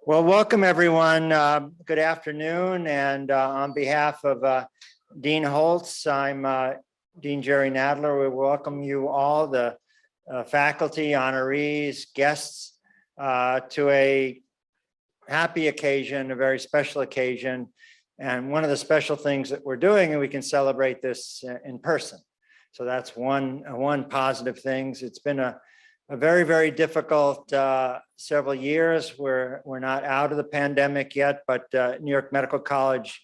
Well, welcome everyone. Good afternoon. And on behalf of Dean Holz, I'm Dean Jerry Nadler. We welcome you all, the faculty, honorees, guests, to a happy occasion, a very special occasion. And one of the special things that we're doing, and we can celebrate this in person. So that's one positive thing. It's been a very, very difficult several years. We're not out of the pandemic yet, but New York Medical College,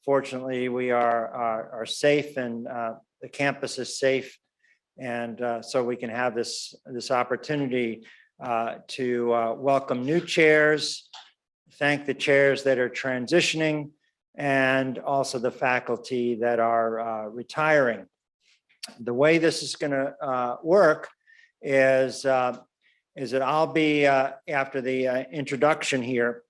fortunately, we are safe, and the campus is safe. And so we can have this opportunity to welcome new chairs, thank the chairs that are transitioning, and also the faculty that are retiring. The way this is going to work is that I'll be after the introduction here.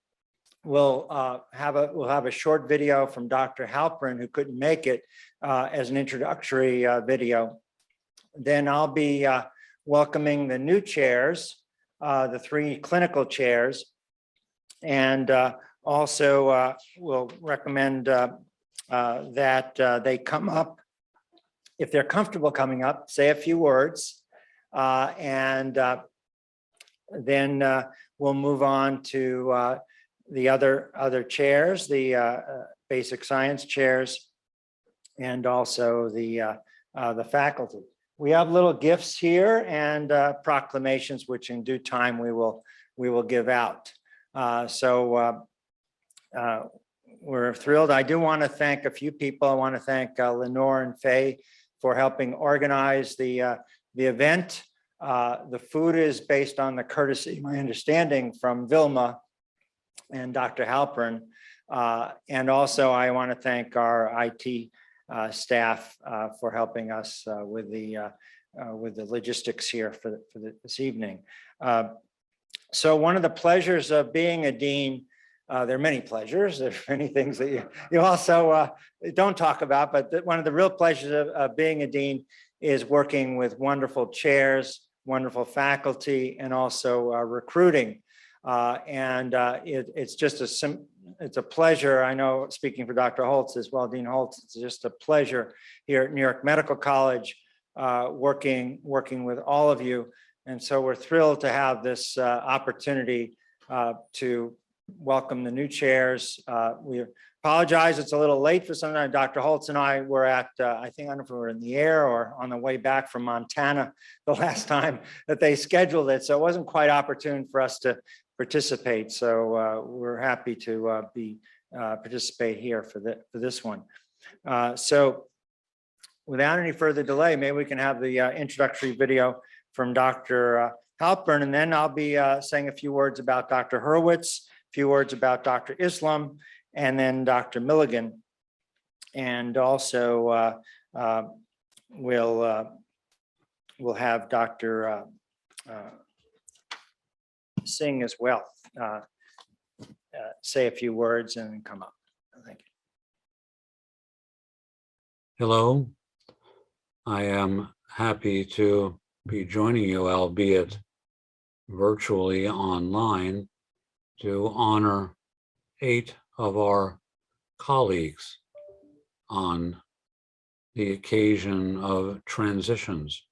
We'll have a short video from Dr. Halperin, who couldn't make it, as an introductory video. Then I'll be welcoming the new chairs, the 3 clinical chairs, and also we'll recommend that they come up, if they're comfortable coming up, say a few words, and then we'll move on to the other chairs, the basic science chairs, and also the faculty. We have little gifts here and proclamations, which in due time we will give out. So we're thrilled. I do want to thank a few people. I want to thank Lenore and Faye for helping organize the event. The food is based on the courtesy, my understanding, from Vilma and Dr. Halperin. And also I want to thank our IT staff for helping us with the logistics here for this evening. So one of the pleasures of being a dean, there are many pleasures. There are many things that you also don't talk about, but one of the real pleasures of being a dean is working with wonderful chairs, wonderful faculty, and also recruiting. It's just it's a pleasure. I know, speaking for Dr. Holz as well, Dean Holz, it's just a pleasure here at New York Medical College, working with all of you. And so we're thrilled to have this opportunity to welcome the new chairs. We apologize, it's a little late for some time. Dr. Holz and I were at, I think, I don't know if we were in the air or on the way back from Montana the last time that they scheduled it. So it wasn't quite opportune for us to participate. So we're happy to participate here for this one. So without any further delay, maybe we can have the introductory video from Dr. Halperin, and then I'll be saying a few words about Dr. Horwitz, a few words about Dr. Islam, and then Dr. Milligan. And also we'll have Dr. Singh as well say a few words and then come up. Thank you. Hello, I am happy to be joining you, albeit virtually online, to honor 8 of our colleagues on the occasion of transitions.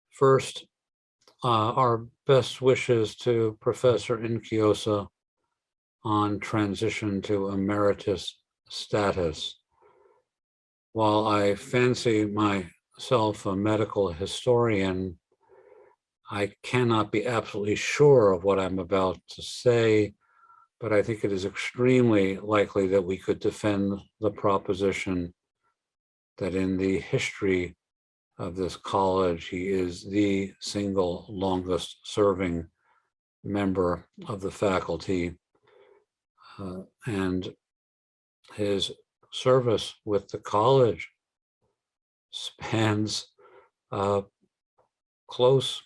First, our best wishes to Professor Inkiosa on transition to emeritus status. While I fancy myself a medical historian, I cannot be absolutely sure of what I'm about to say, but I think it is extremely likely that we could defend the proposition that in the history of this college, he is the single longest serving member of the faculty, and his service with the college spans close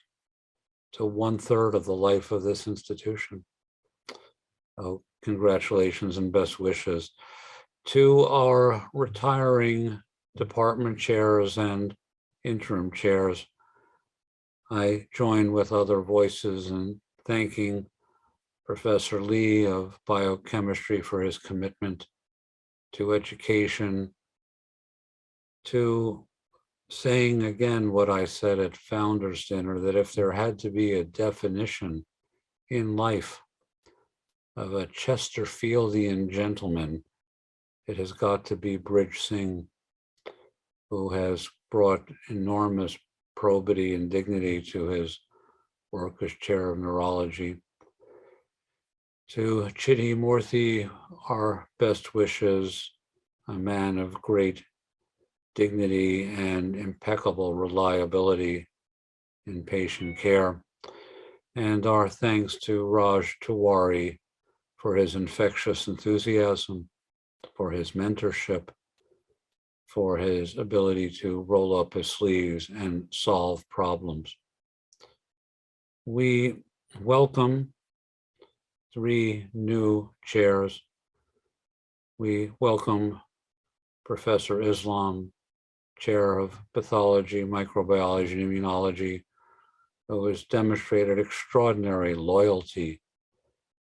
to 1/3 of the life of this institution. Oh, congratulations and best wishes to our retiring department chairs and interim chairs. I join with other voices in thanking Professor Lee of biochemistry for his commitment to education, to saying again what I said at Founders Dinner, that if there had to be a definition in life of a Chesterfieldian gentleman, it has got to be Brij Singh, who has brought enormous probity and dignity to his work as chair of neurology. To Chitty Murthy, our best wishes, a man of great dignity and impeccable reliability in patient care. And our thanks to Raj Tiwari for his infectious enthusiasm, for his mentorship, for his ability to roll up his sleeves and solve problems. We welcome 3 new chairs. We welcome Professor Islam, Chair of Pathology, Microbiology, and Immunology, who has demonstrated extraordinary loyalty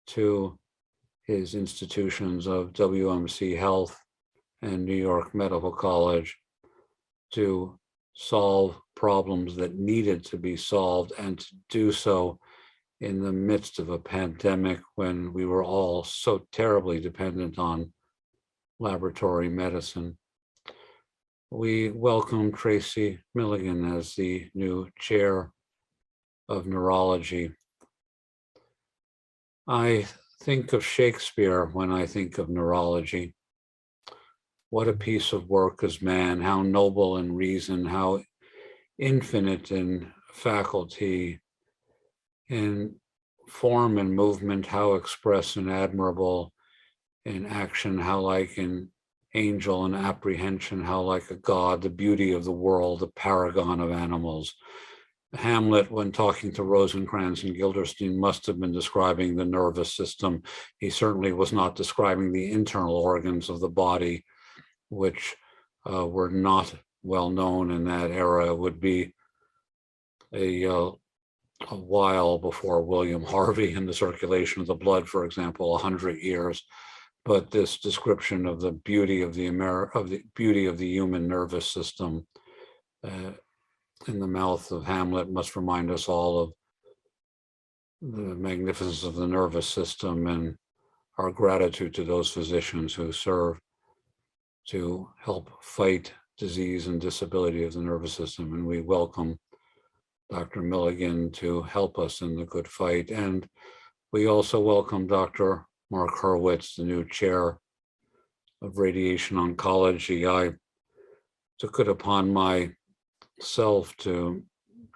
to his institutions of WMC Health and New York Medical College to solve problems that needed to be solved, and to do so in the midst of a pandemic when we were all so terribly dependent on laboratory medicine. We welcome Tracy Milligan as the new chair of neurology. I think of Shakespeare when I think of neurology. What a piece of work is man, how noble in reason, how infinite in faculty, in form and movement, how express and admirable in action, how like an angel in apprehension, how like a god, the beauty of the world, the paragon of animals. Hamlet, when talking to Rosencrantz and Guildenstern, must have been describing the nervous system. He certainly was not describing the internal organs of the body, which were not well known in that era. It would be a while before William Harvey and the circulation of the blood, for example, 100 years. But this description of the beauty of the beauty of the human nervous system in the mouth of Hamlet must remind us all of the magnificence of the nervous system and our gratitude to those physicians who serve to help fight disease and disability of the nervous system. And we welcome Dr. Milligan to help us in the good fight. And we also welcome Dr. Mark Horwitz, the new chair of radiation oncology. I took it upon myself to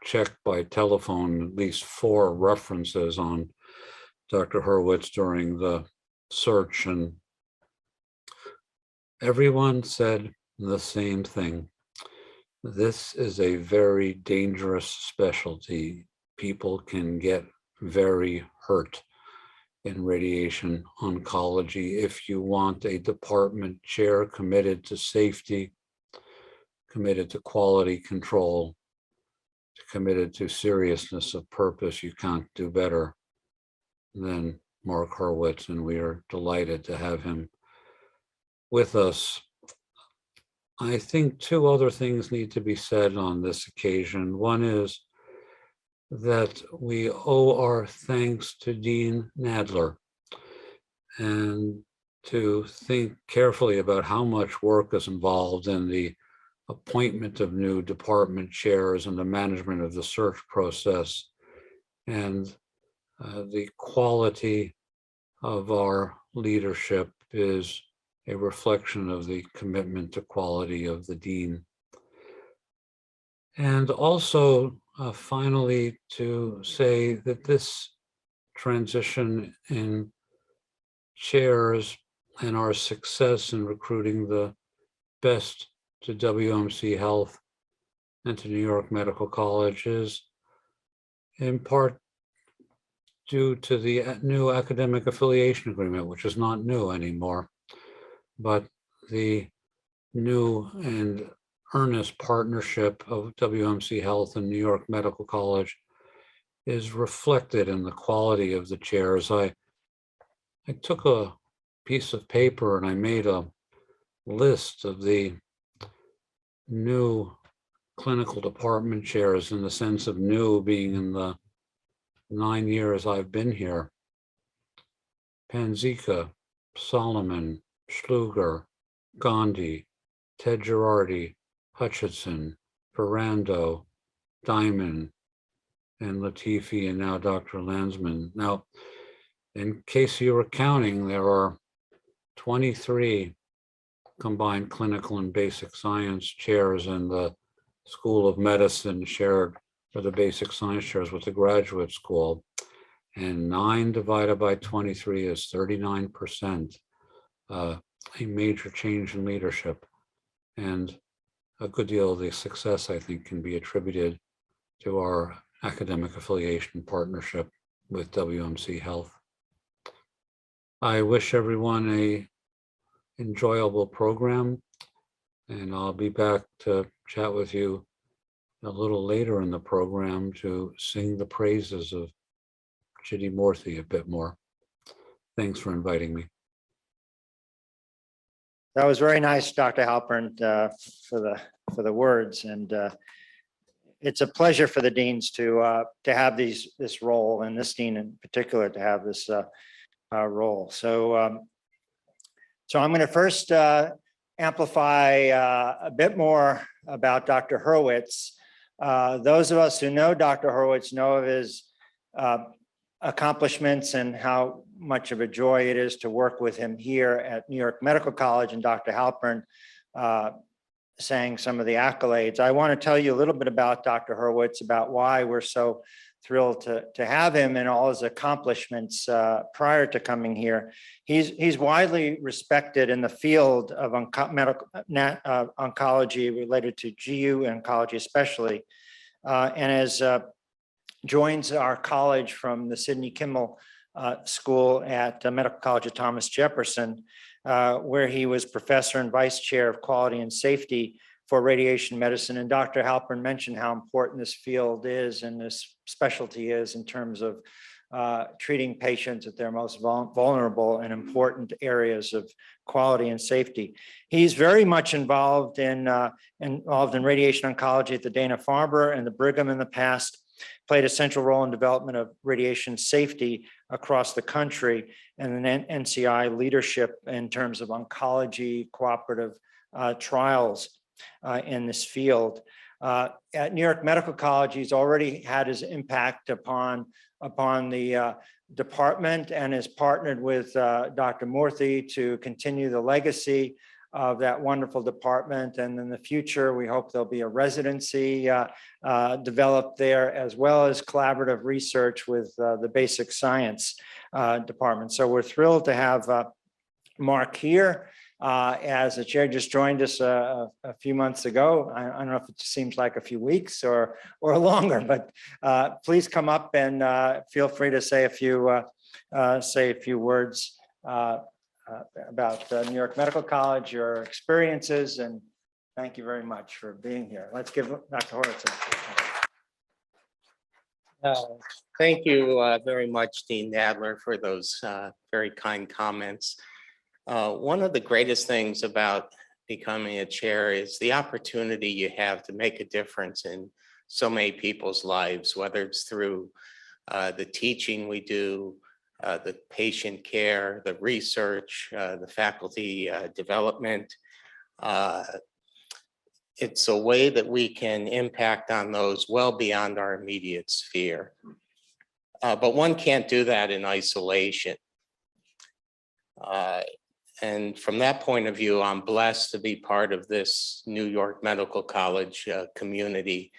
check by telephone at least 4 references on Dr. Horwitz during the search, and everyone said the same thing. This is a very dangerous specialty. People can get very hurt in radiation oncology. If you want a department chair committed to safety, committed to quality control, committed to seriousness of purpose, you can't do better than Mark Horwitz, and we are delighted to have him with us. I think 2 other things need to be said on this occasion. One is that we owe our thanks to Dean Nadler, and to think carefully about how much work is involved in the appointment of new department chairs and the management of the search process, and the quality of our leadership is a reflection of the commitment to quality of the dean. And also, finally, to say that this transition in chairs and our success in recruiting the best to WMC Health and to New York Medical College is in part due to the new academic affiliation agreement, which is not new anymore, but the new and earnest partnership of WMC Health and New York Medical College is reflected in the quality of the chairs. I I took a piece of paper and I made a list of the new clinical department chairs, in the sense of new being in the 9 years I've been here. Panzica, Solomon, Schluger, Gandhi, Ted Girardi, Hutchinson, Ferrando, Diamond, and Latifi, and now Dr. Landsman. Now, in case you were counting, there are 23 combined clinical and basic science chairs in the School of Medicine shared, or the basic science chairs with the graduate school. And 9 divided by 23 is 39%, a major change in leadership. And a good deal of the success, I think, can be attributed to our academic affiliation partnership with WMC Health. I wish everyone a enjoyable program, and I'll be back to chat with you a little later in the program to sing the praises of Chitty Morthy a bit more. Thanks for inviting me. That was very nice, Dr. Halpern, for the words, and it's a pleasure for the deans to have this role, and this dean in particular to have this role. So I'm going to first amplify a bit more about Dr. Horwitz. Those of us who know Dr. Horwitz know of his accomplishments and how much of a joy it is to work with him here at New York Medical College, and Dr. Halpern sang some of the accolades. I want to tell you a little bit about Dr. Horwitz, about why we're so thrilled to have him and all his accomplishments prior to coming here. He's widely respected in the field of oncology related to GU oncology especially, and as joins our college from the Sidney Kimmel School at Medical College of Thomas Jefferson, where he was professor and vice chair of quality and safety for radiation medicine. And Dr. Halpern mentioned how important this field is and this specialty is in terms of treating patients at their most vulnerable and important areas of quality and safety. He's very much involved in radiation oncology at the Dana-Farber and the Brigham in the past, played a central role in development of radiation safety across the country, and an NCI leadership in terms of oncology cooperative trials in this field. At New York Medical College, he's already had his impact upon the department, and has partnered with Dr. Morthy to continue the legacy of that wonderful department. And in the future, we hope there'll be a residency developed there, as well as collaborative research with the basic science department. So we're thrilled to have Mark here as the chair. Just joined us a few months ago. I don't know if it seems like a few weeks or longer, but please come up and feel free to say a few words about New York Medical College, your experiences, and thank you very much for being here. Let's give Dr. Horwitz a Thank you very much, Dean Nadler, for those very kind comments. One of the greatest things about becoming a chair is the opportunity you have to make a difference in so many people's lives, whether it's through the teaching we do, the patient care, the research, the faculty development. It's a way that we can impact on those well beyond our immediate sphere. But one can't do that in isolation. And from that point of view, I'm blessed to be part of this New York Medical College community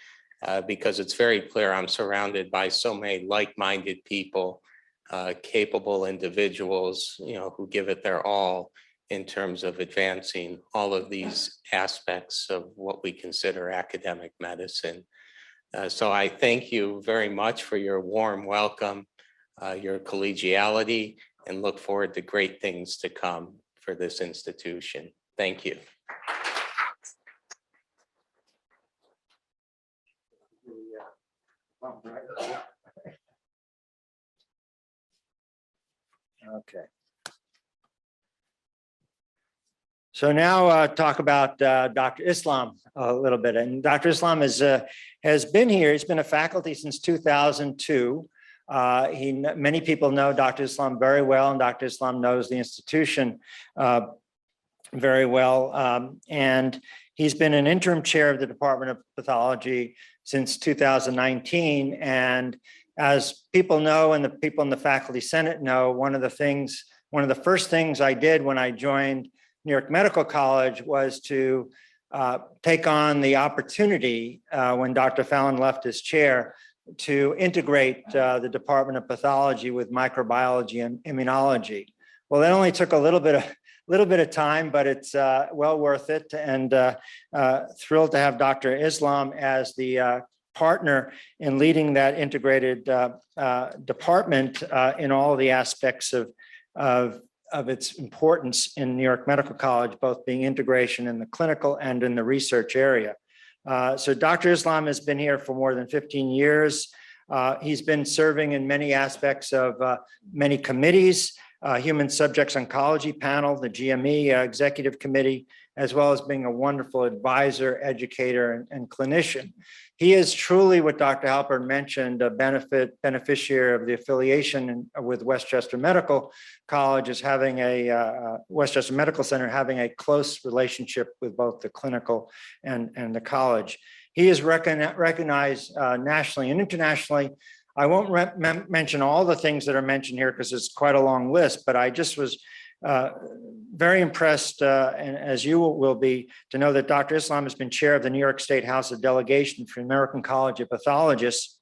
because it's very clear I'm surrounded by so many like-minded people, capable individuals, who give it their all in terms of advancing all of these aspects of what we consider academic medicine. So I thank you very much for your warm welcome, your collegiality, and look forward to great things to come for this institution. Thank you. Okay. So now talk about Dr. Islam a little bit. And Dr. Islam has been here. He's been a faculty since 2002. Many people know Dr. Islam very well, and Dr. Islam knows the institution very well. And he's been an interim chair of the Department of Pathology since 2019. And as people know, and the people in the Faculty Senate know, one of the first things I did when I joined New York Medical College was to take on the opportunity when Dr. Fallon left his chair to integrate the Department of Pathology with microbiology and immunology. Well, that only took a little bit of time, but it's well worth it, and thrilled to have Dr. Islam as the partner in leading that integrated department in all the aspects of its importance in New York Medical College, both being integration in the clinical and in the research area. So Dr. Islam has been here for more than 15 years. He's been serving in many aspects of many committees, Human Subjects Oncology Panel, the GME Executive Committee, as well as being a wonderful advisor, educator, and clinician. He is truly, what Dr. Halpern mentioned, a beneficiary of the affiliation with Westchester Medical College, as having Westchester Medical Center having a close relationship with both the clinical and the college. He is recognized nationally and internationally. I won't mention all the things that are mentioned here because it's quite a long list, but I just was very impressed, and as you will be, to know that Dr. Islam has been chair of the New York State House of Delegation for the American College of Pathologists,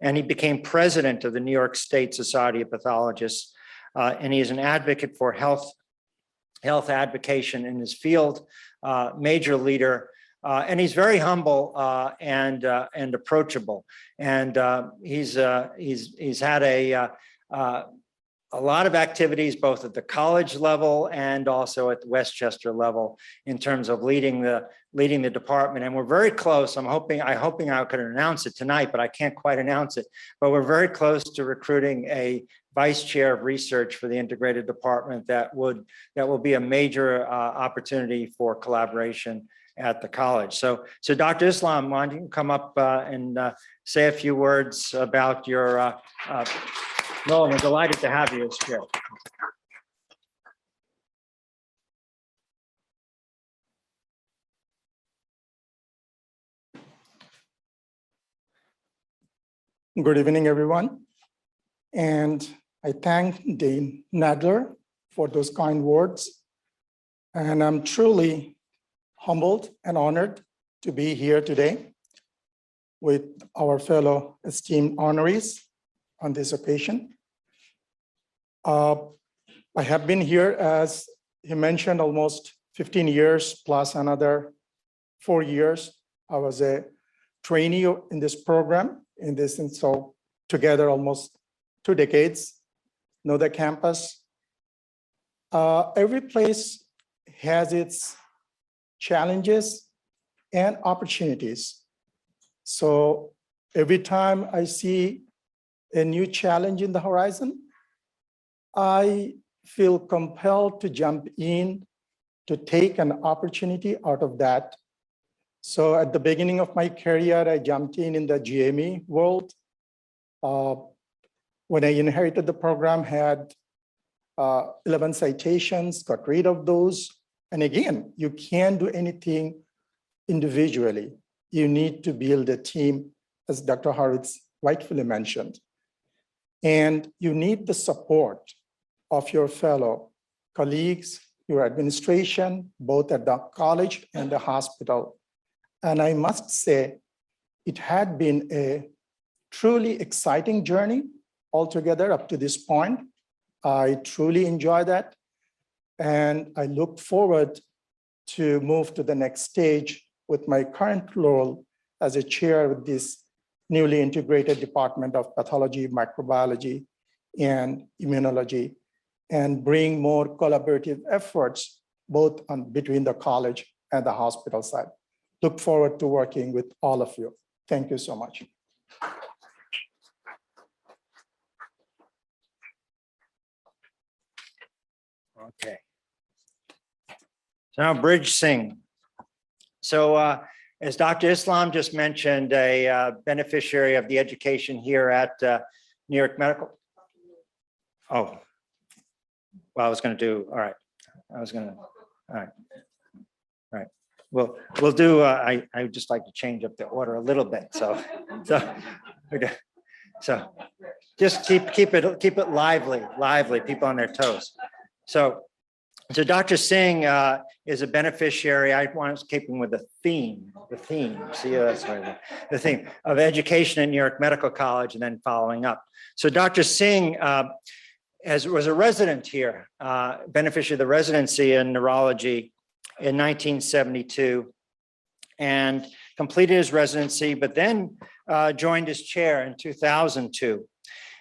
and he became president of the New York State Society of Pathologists, and he is an advocate for health advocation in his field, major leader, and he's very humble and approachable, and he's had a lot of activities both at the college level and also at the Westchester level in terms of leading the department. And we're very close. I'm hoping I could announce it tonight, but I can't quite announce it. But we're very close to recruiting a vice chair of research for the integrated department that will be a major opportunity for collaboration at the college. So Dr. Islam, why don't you come up and say a few words about your no, we're delighted to have you as chair. Good evening, everyone. And I thank Dean Nadler for those kind words. And I'm truly humbled and honored to be here today with our fellow esteemed honorees on this occasion. I have been here, as he mentioned, almost 15 years plus another 4 years. I was a trainee in this program, and so together almost 2 decades, know the campus. Every place has its challenges and opportunities. So every time I see a new challenge in the horizon, I feel compelled to jump in to take an opportunity out of that. So at the beginning of my career, I jumped in the GME world. When I inherited the program, had 11 citations, got rid of those. And again, you can't do anything individually. You need to build a team, as Dr. Horwitz rightfully mentioned. And you need the support of your fellow colleagues, your administration, both at the college and the hospital. And I must say, it had been a truly exciting journey altogether up to this point. I truly enjoy that. And I look forward to move to the next stage with my current role as a chair with this newly integrated Department of Pathology, Microbiology, and Immunology, and bring more collaborative efforts both between the college and the hospital side. Look forward to working with all of you. Thank you so much. Okay. Now, Bridge Singh. So as Dr. Islam just mentioned, a beneficiary of the education here at New York Medical. Oh, well, I was going to do, all right. All right. Well, we'll do, I would just like to change up the order a little bit. So okay. So just keep it lively, people on their toes. So Dr. Singh is a beneficiary. I want to keep him with the theme. See, that's right. The theme of education at New York Medical College, and then following up. So Dr. Singh was a resident here, beneficiary of the residency in neurology in 1972, and completed his residency, but then joined his chair in 2002.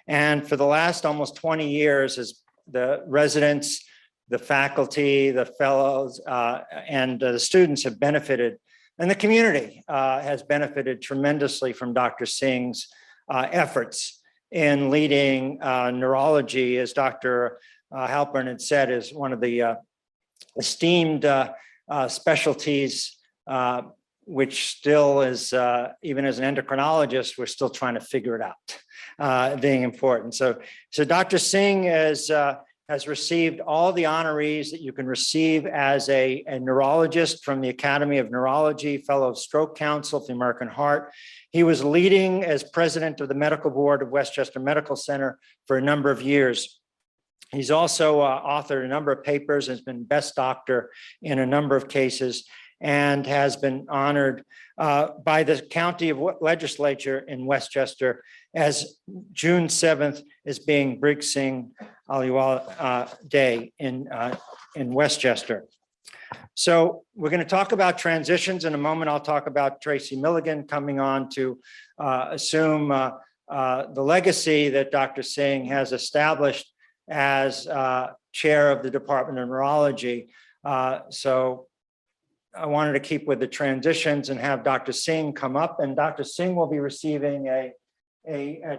And for the last almost 20 years, as the residents, the faculty, the fellows, and the students have benefited, and the community has benefited tremendously from Dr. Singh's efforts in leading neurology, as Dr. Halpern had said, is one of the esteemed specialties, which still is, even as an endocrinologist, we're still trying to figure it out, being important. So Dr. Singh has received all the honorees that you can receive as a neurologist from the Academy of Neurology, Fellow of Stroke Council, the American Heart. He was leading as president of the medical board of Westchester Medical Center for a number of years. He's also authored a number of papers, has been best doctor in a number of cases, and has been honored by the county legislature in Westchester as June 7th is being Bridge Singh Aliwal Day in Westchester. So we're going to talk about transitions in a moment. I'll talk about Tracy Milligan coming on to assume the legacy that Dr. Singh has established as chair of the Department of Neurology. So I wanted to keep with the transitions and have Dr. Singh come up, and Dr. Singh will be receiving a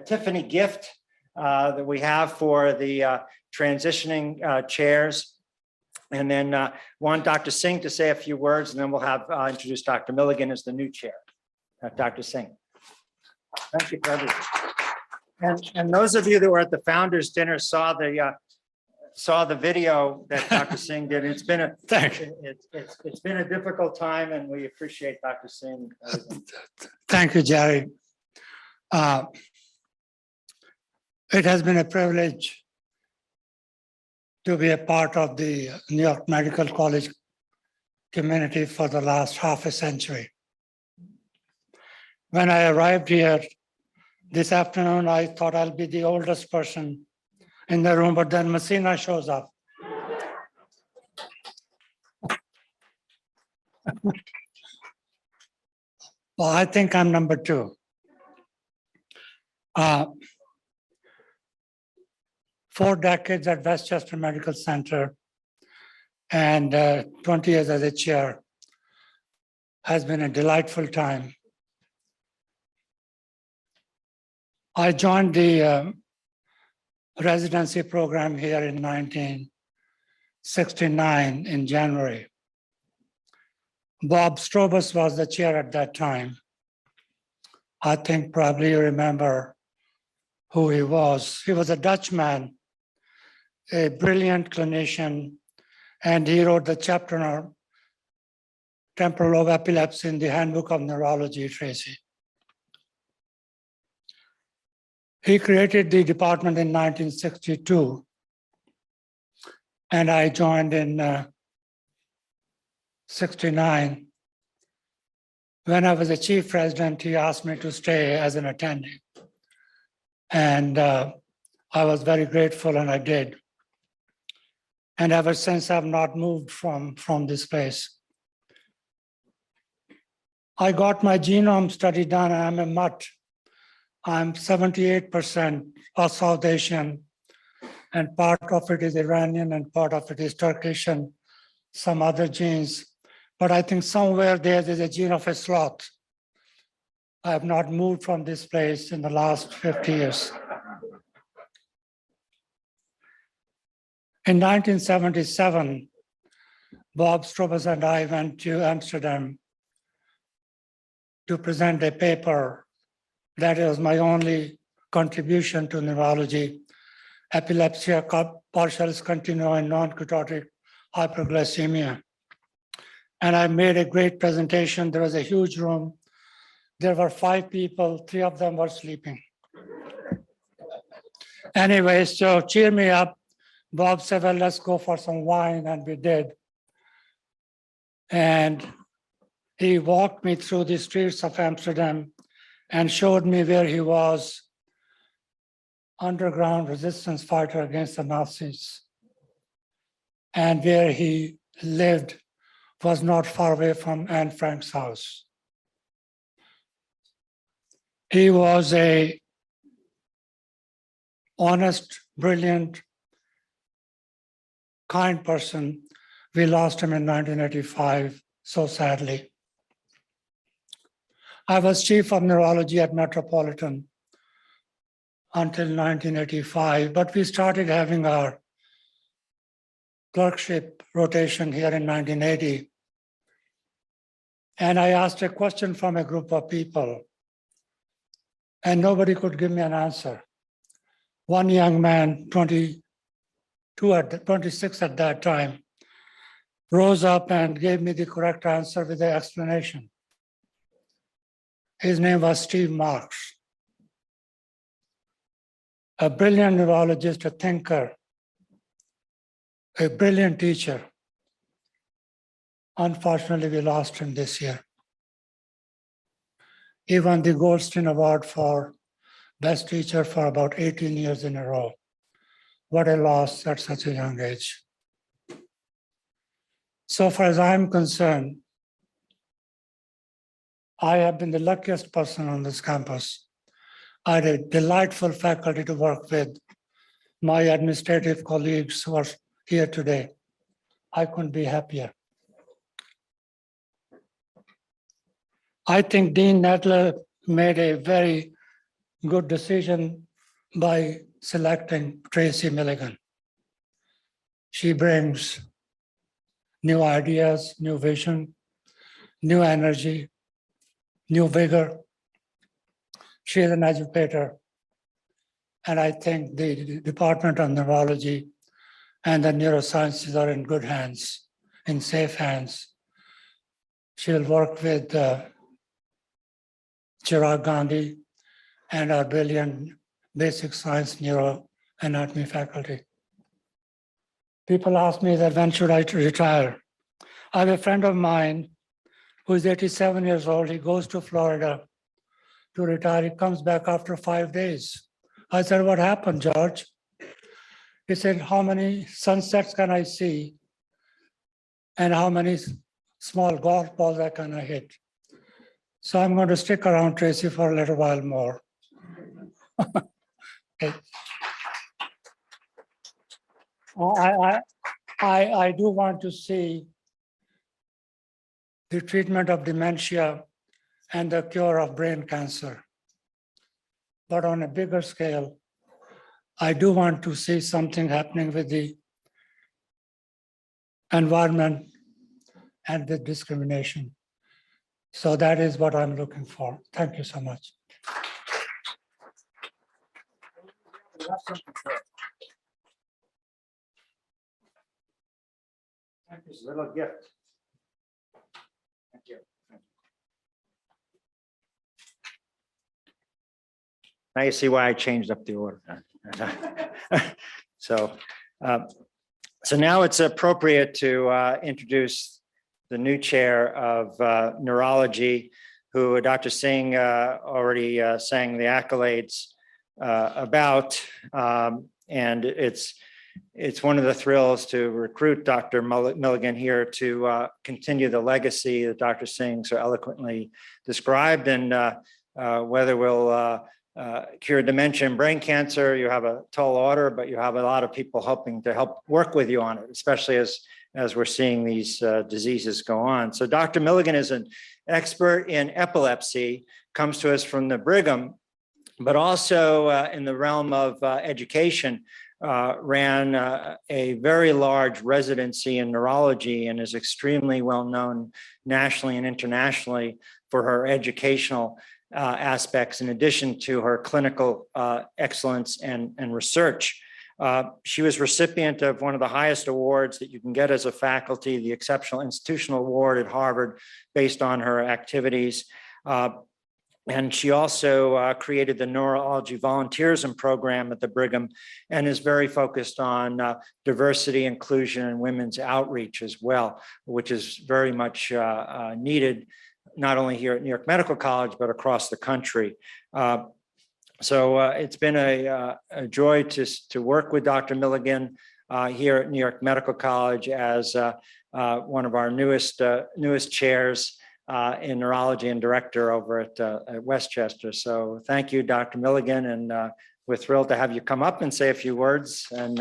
Tiffany gift that we have for the transitioning chairs. And then want Dr. Singh to say a few words, and then we'll have introduce Dr. Milligan as the new chair. Dr. Singh. Thank you for everything. And those of you that were at the founders dinner saw the video that Dr. Singh did. It's been it's been a difficult time, and we appreciate Dr. Singh. Thank you, Jerry. It has been a privilege to be a part of the New York Medical College community for the last half a century. When I arrived here this afternoon, I thought I'll be the oldest person in the room, but then Messina shows up. Well, I think I'm number 2. 4 decades at Westchester Medical Center and 20 years as a chair has been a delightful time. I joined the residency program here in 1969 in January. Bob Strobus was the chair at that time. I think probably you remember who he was. He was a Dutchman, a brilliant clinician, and he wrote the chapter on temporal lobe epilepsy in the Handbook of Neurology, Tracy. He created the department in 1962, and I joined in 69. When I was a chief resident, he asked me to stay as an attending. And I was very grateful, and I did. And ever since, I've not moved from this place. I got my genome study done. I'm a mutt. I'm 78% of South Asian, and part of it is Iranian, and part of it is Turkish, and some other genes. But I think somewhere there's a gene of a sloth. I have not moved from this place in the last 50 years. In 1977, Bob Strobus and I went to Amsterdam to present a paper. That was my only contribution to neurology. Epilepsy, partial continuous and non-ketotic hyperglycemia. And I made a great presentation. There was a huge room. There were 5 people, 3 of them were sleeping. Anyway, so cheer me up. Bob said, well, let's go for some wine, and we did. And he walked me through the streets of Amsterdam and showed me where he was, underground resistance fighter against the Nazis. And where he lived was not far away from Anne Frank's house. He was a honest, brilliant, kind person. We lost him in 1985, so sadly. I was chief of neurology at Metropolitan until 1985, but we started having our clerkship rotation here in 1980. And I asked a question from a group of people, and nobody could give me an answer. One young man, 26 at that time, rose up and gave me the correct answer with the explanation. His name was Steve Marks, a brilliant neurologist, a thinker, a brilliant teacher. Unfortunately, we lost him this year. He won the Goldstein Award for Best Teacher for about 18 years in a row. What a loss at such a young age. So far as I'm concerned, I have been the luckiest person on this campus. I had a delightful faculty to work with. My administrative colleagues who are here today, I couldn't be happier. I think Dean Nadler made a very good decision by selecting Tracy Milligan. She brings new ideas, new vision, new energy, new vigor. She is an educator. And I think the Department of Neurology and the neurosciences are in good hands, in safe hands. She will work with Chirag Gandhi and our brilliant basic science neuroanatomy faculty. People ask me that when should I retire? I have a friend of mine who is 87 years old. He goes to Florida to retire. He comes back after 5 days. I said, what happened, George? He said, how many sunsets can I see? And how many small golf balls I can hit? So I'm going to stick around, Tracy, for a little while more. Okay. I do want to see the treatment of dementia and the cure of brain cancer. But on a bigger scale, I do want to see something happening with the environment and with discrimination. So that is what I'm looking for. Thank you so much. Thank you. Little gift. Thank you. Now you see why I changed up the order. So now it's appropriate to introduce the new chair of neurology, who Dr. Singh already sang the accolades about, and it's one of the thrills to recruit Dr. Milligan here to continue the legacy that Dr. Singh so eloquently described, and whether we'll cure dementia and brain cancer. You have a tall order, but you have a lot of people helping to help work with you on it, especially as we're seeing these diseases go on. So Dr. Milligan is an expert in epilepsy, comes to us from the Brigham, but also in the realm of education. ran a very large residency in neurology and is extremely well known nationally and internationally for her educational aspects, in addition to her clinical excellence and research. She was recipient of one of the highest awards that you can get as a faculty, the Exceptional Institutional Award at Harvard, based on her activities. And she also created the Neurology Volunteerism Program at the Brigham and is very focused on diversity, inclusion, and women's outreach as well, which is very much needed, not only here at New York Medical College, but across the country. So it's been a joy to work with Dr. Milligan here at New York Medical College as one of our newest chairs in neurology and director over at Westchester. So thank you, Dr. Milligan, and we're thrilled to have you come up and say a few words, and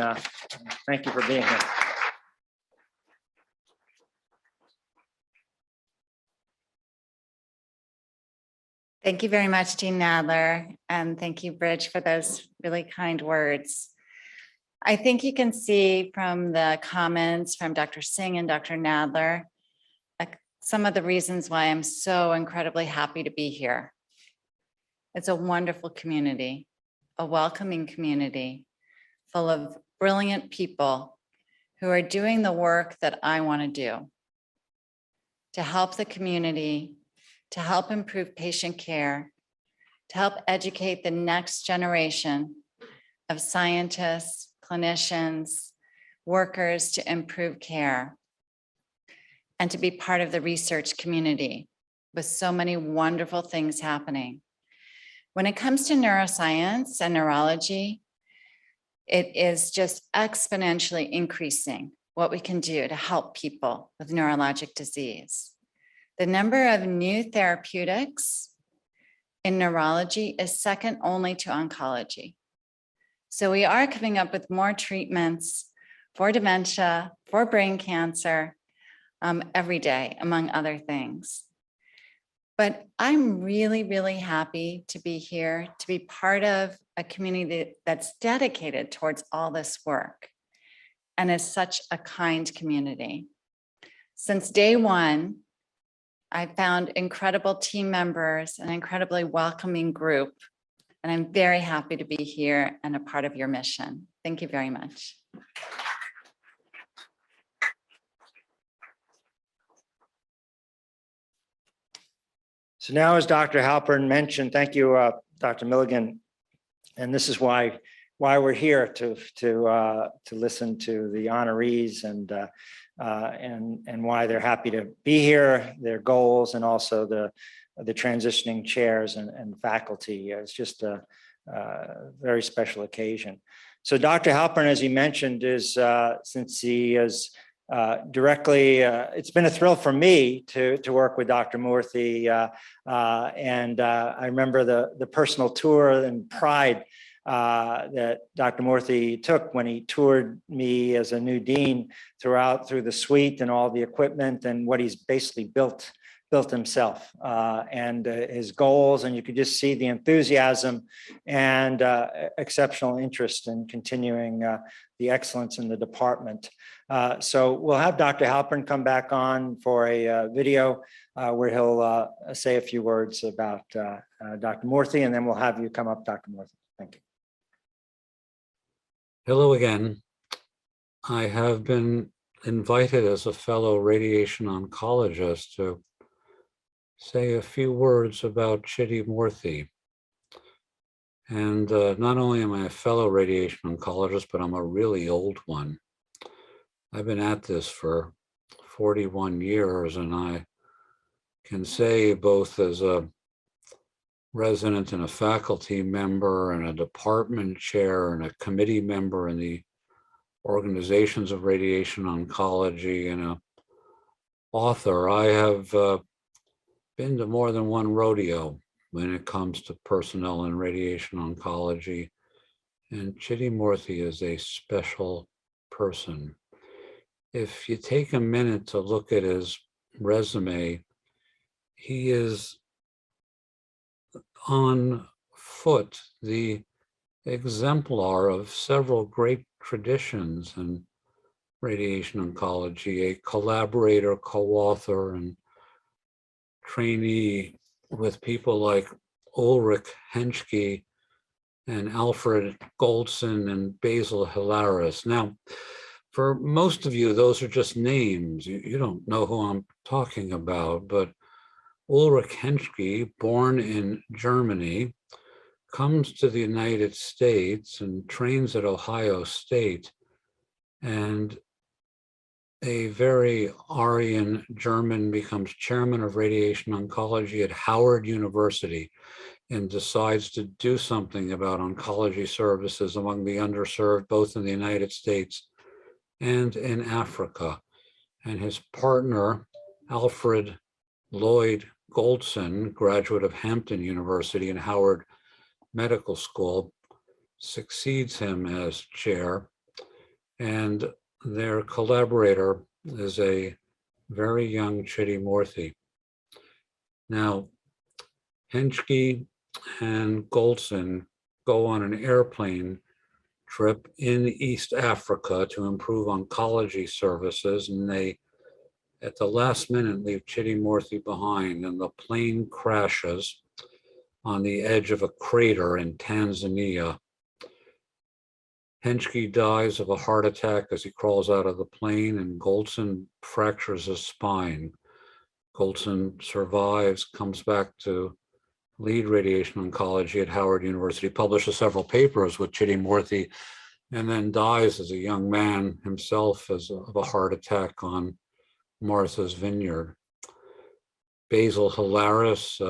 thank you for being here. Thank you very much, Dean Nadler, and thank you, Bridge, for those really kind words. I think you can see from the comments from Dr. Singh and Dr. Nadler, some of the reasons why I'm so incredibly happy to be here. It's a wonderful community, a welcoming community full of brilliant people who are doing the work that I want to do to help the community, to help improve patient care, to help educate the next generation of scientists, clinicians, workers to improve care, and to be part of the research community with so many wonderful things happening. When it comes to neuroscience and neurology, it is just exponentially increasing what we can do to help people with neurologic disease. The number of new therapeutics in neurology is second only to oncology. So we are coming up with more treatments for dementia, for brain cancer, every day, among other things. But I'm really, really happy to be here, to be part of a community that's dedicated towards all this work and is such a kind community. Since day one, I found incredible team members, an incredibly welcoming group, and I'm very happy to be here and a part of your mission. Thank you very much. So now, as Dr. Halpern mentioned, thank you, Dr. Milligan, and this is why we're here to listen to the honorees and why they're happy to be here, their goals, and also the transitioning chairs and faculty. It's just a very special occasion. So Dr. Halpern, as he mentioned, is since he is directly, it's been a thrill for me to work with Dr. Murthy, and I remember the personal tour and pride that Dr. Murthy took when he toured me as a new dean through the suite and all the equipment and what he's basically built himself and his goals, and you could just see the enthusiasm and exceptional interest in continuing the excellence in the department. So we'll have Dr. Halpern come back on for a video where he'll say a few words about Dr. Murthy, and then we'll have you come up, Dr. Murthy. Thank you. Hello again. I have been invited as a fellow radiation oncologist to say a few words about Chidi Murthy. And not only am I a fellow radiation oncologist, but I'm a really old one. I've been at this for 41 years, and I can say, both as a resident and a faculty member and a department chair and a committee member in the organizations of radiation oncology and an author, I have been to more than one rodeo when it comes to personnel in radiation oncology. And Chidi Murthy is a special person. If you take a minute to look at his resume, he is on foot the exemplar of several great traditions in radiation oncology, a collaborator, co-author, and trainee with people like Ulrich Henschke and Alfred Goldson and Basil Hilaris. Now, for most of you, those are just names. You don't know who I'm talking about, but Ulrich Henschke, born in Germany, comes to the United States and trains at Ohio State, and a very Aryan German becomes chairman of radiation oncology at Howard University and decides to do something about oncology services among the underserved, both in the United States and in Africa. And his partner, Alfred Lloyd Goldson, graduate of Hampton University and Howard Medical School, succeeds him as chair. And their collaborator is a very young Chitty Morthy. Now, Henschke and Goldson go on an airplane trip in East Africa to improve oncology services, and they, at the last minute, leave Chitty Morthy behind, and the plane crashes on the edge of a crater in Tanzania. Henschke dies of a heart attack as he crawls out of the plane, and Goldson fractures his spine. Goldson survives, comes back to lead radiation oncology at Howard University, publishes several papers with Chitty Morthy, and then dies as a young man himself of a heart attack on Martha's Vineyard. Basil Hilaris,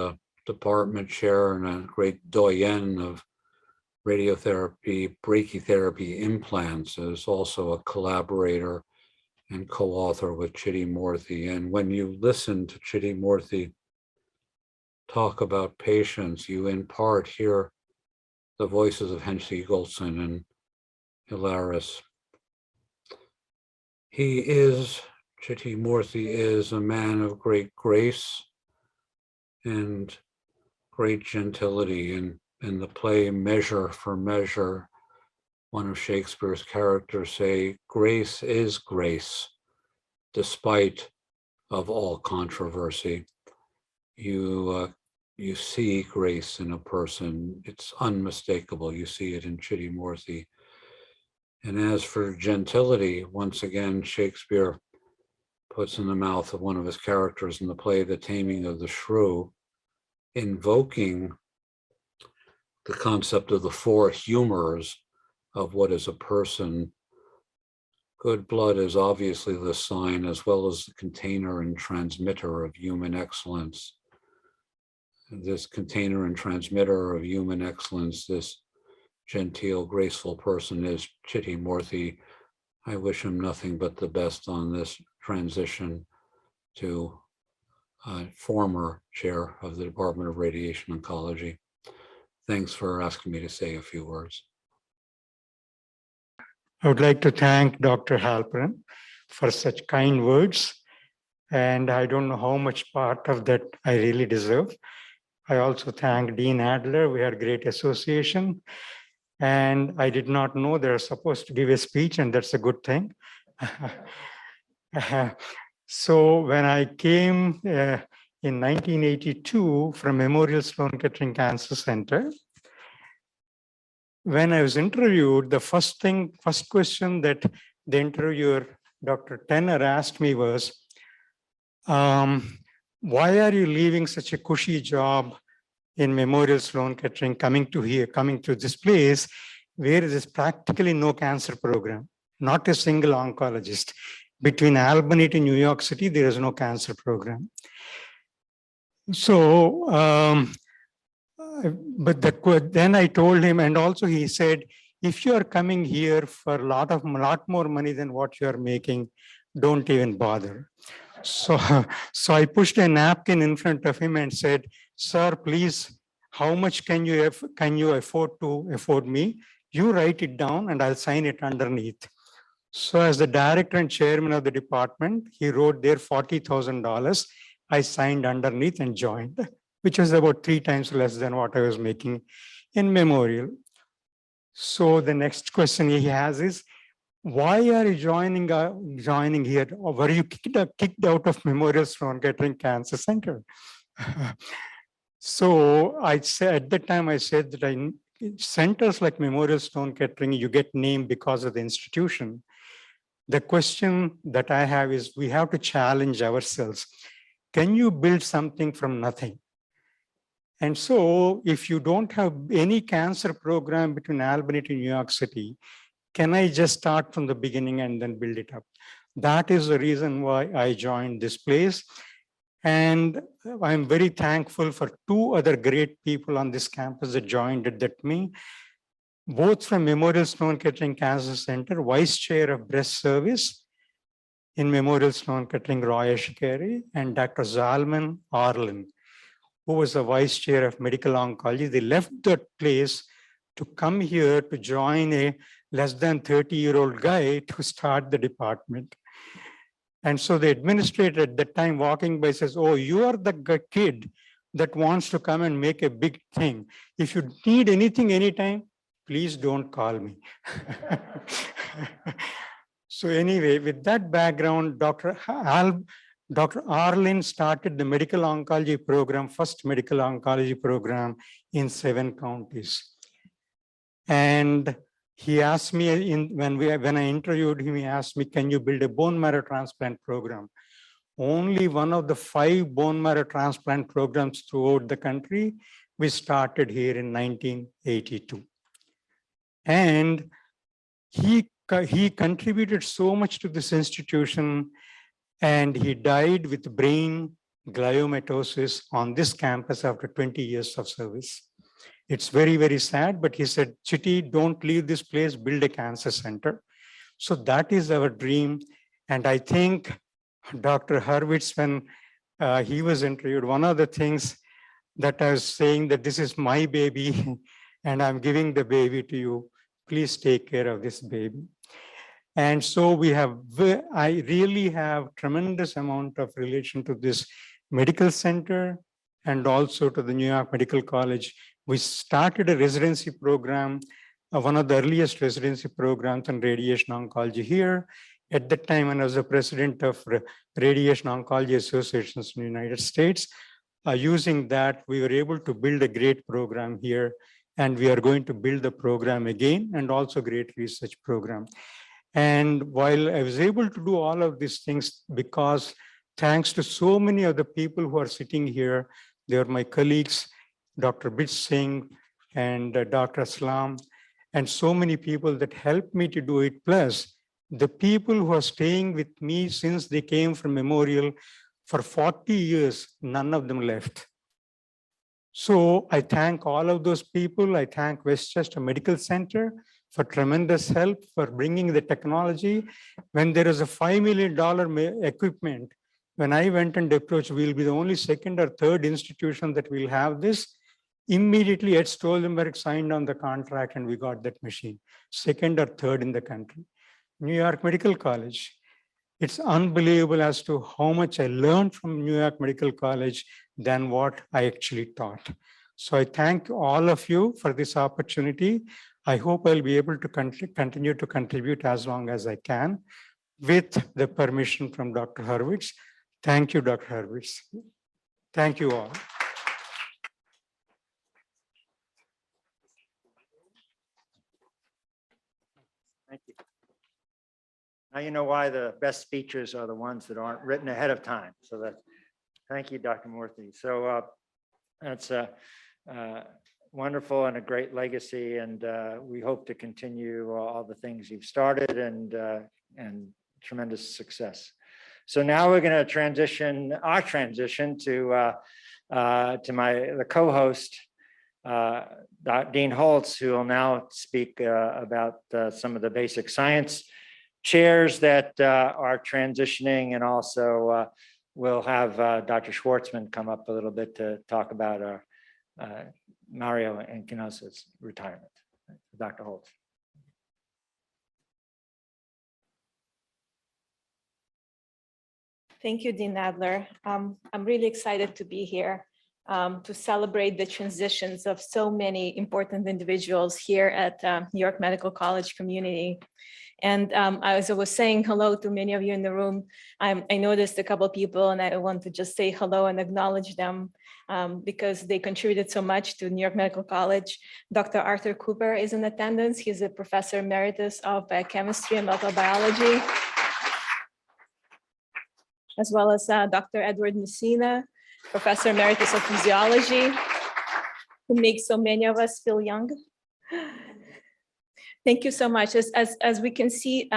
department chair and a great doyen of radiotherapy, brachytherapy implants, is also a collaborator and co-author with Chitty Morthy. And when you listen to Chitty Morthy talk about patients, you in part hear the voices of Henschke, Goldson, and Hilaris. Chitty Morthy is a man of great grace and great gentility. In the play Measure for Measure, one of Shakespeare's characters say, grace is grace, despite of all controversy. You see grace in a person. It's unmistakable. You see it in Chitty Morthy. And as for gentility, once again, Shakespeare puts in the mouth of one of his characters in the play The Taming of the Shrew, invoking the concept of the four humors of what is a person. Good blood is obviously the sign, as well as the container and transmitter of human excellence. This container and transmitter of human excellence, this genteel, graceful person is Chitty Morthy. I wish him nothing but the best on this transition to former chair of the Department of Radiation Oncology. Thanks for asking me to say a few words. I would like to thank Dr. Halperin for such kind words. And I don't know how much part of that I really deserve. I also thank Dean Nadler. We had great association. And I did not know they're supposed to give a speech, and that's a good thing. So when I came in 1982 from Memorial Sloan Kettering Cancer Center, when I was interviewed, the first question that the interviewer, Dr. Tenner, asked me was, why are you leaving such a cushy job in Memorial Sloan Kettering, coming to this place where there is practically no cancer program, not a single oncologist. Between Albany to New York City, there is no cancer program. So, then I told him, and also he said, if you are coming here for a lot more money than what you are making, don't even bother. So I pushed a napkin in front of him and said, sir, please, how much can you afford me? You write it down and I'll sign it underneath. So as the director and chairman of the department, he wrote there $40,000. I signed underneath and joined, which was about 3 times less than what I was making in Memorial. So the next question he has is, why are you joining here? Or were you kicked out of Memorial Sloan Kettering Cancer Center? So I said, at that time, I said that centers like Memorial Sloan Kettering, you get named because of the institution. The question that I have is, we have to challenge ourselves. Can you build something from nothing? And so if you don't have any cancer program between Albany to New York City, can I just start from the beginning and then build it up? That is the reason why I joined this place. And I'm very thankful for two other great people on this campus that joined at me, both from Memorial Sloan Kettering Cancer Center, Vice Chair of Breast Service in Memorial Sloan Kettering, Roy Ashkari, and Dr. Zalman Arlen, who was the Vice Chair of Medical Oncology. They left that place to come here to join a less than 30-year-old guy to start the department. And so the administrator at that time walking by says, oh, you are the kid that wants to come and make a big thing. If you need anything anytime, please don't call me. So anyway, with that background, Dr. Arlen started the medical oncology program, first medical oncology program in 7 counties. And he asked me, when I interviewed him, he asked me, can you build a bone marrow transplant program? Only one of the 5 bone marrow transplant programs throughout the country. We started here in 1982. And he contributed so much to this institution, and he died with brain gliomatosis on this campus after 20 years of service. It's very, very sad, but he said, Chitty, don't leave this place, build a cancer center. So that is our dream. And I think Dr. Horwitz, when he was interviewed, one of the things that I was saying that this is my baby and I'm giving the baby to you, please take care of this baby. And so I really have tremendous amount of relation to this medical center and also to the New York Medical College. We started a residency program, one of the earliest residency programs in radiation oncology here. At that time, when I was the president of Radiation Oncology Associations in the United States, using that, we were able to build a great program here. And we are going to build the program again and also great research program. And while I was able to do all of these things, because thanks to so many of the people who are sitting here, they are my colleagues, Dr. Bit Singh and Dr. Aslam, and so many people that helped me to do it. Plus, the people who are staying with me since they came from Memorial for 40 years, none of them left. So I thank all of those people. I thank Westchester Medical Center for tremendous help for bringing the technology. When there is a $5 million equipment, when I went and approached, we'll be the only 2nd or 3rd institution that will have this. Immediately, Ed Stolzenberg signed on the contract and we got that machine, 2nd or 3rd in the country. New York Medical College. It's unbelievable as to how much I learned from New York Medical College than what I actually taught. So I thank all of you for this opportunity. I hope I'll be able to continue to contribute as long as I can with the permission from Dr. Horwitz. Thank you, Dr. Horwitz. Thank you all. Thank you. Now you know why the best speeches are the ones that aren't written ahead of time. So that, thank you, Dr. Murthy. So that's wonderful and a great legacy, and we hope to continue all the things you've started and tremendous success. So now we're going to transition to the co-host, Dean Holz, who will now speak about some of the basic science chairs that are transitioning, and also we'll have Dr. Schwartzman come up a little bit to talk about Mario and Kinosa's retirement. Dr. Holz. Thank you, Dean Nadler. I'm really excited to be here to celebrate the transitions of so many important individuals here at New York Medical College community. And as I was saying hello to many of you in the room, I noticed a couple of people, and I want to just say hello and acknowledge them because they contributed so much to New York Medical College. Dr. Arthur Cooper is in attendance. He's a professor emeritus of biochemistry and molecular biology, as well as Dr. Edward Messina, professor emeritus of physiology, who makes so many of us feel young. Thank you so much. As we can see,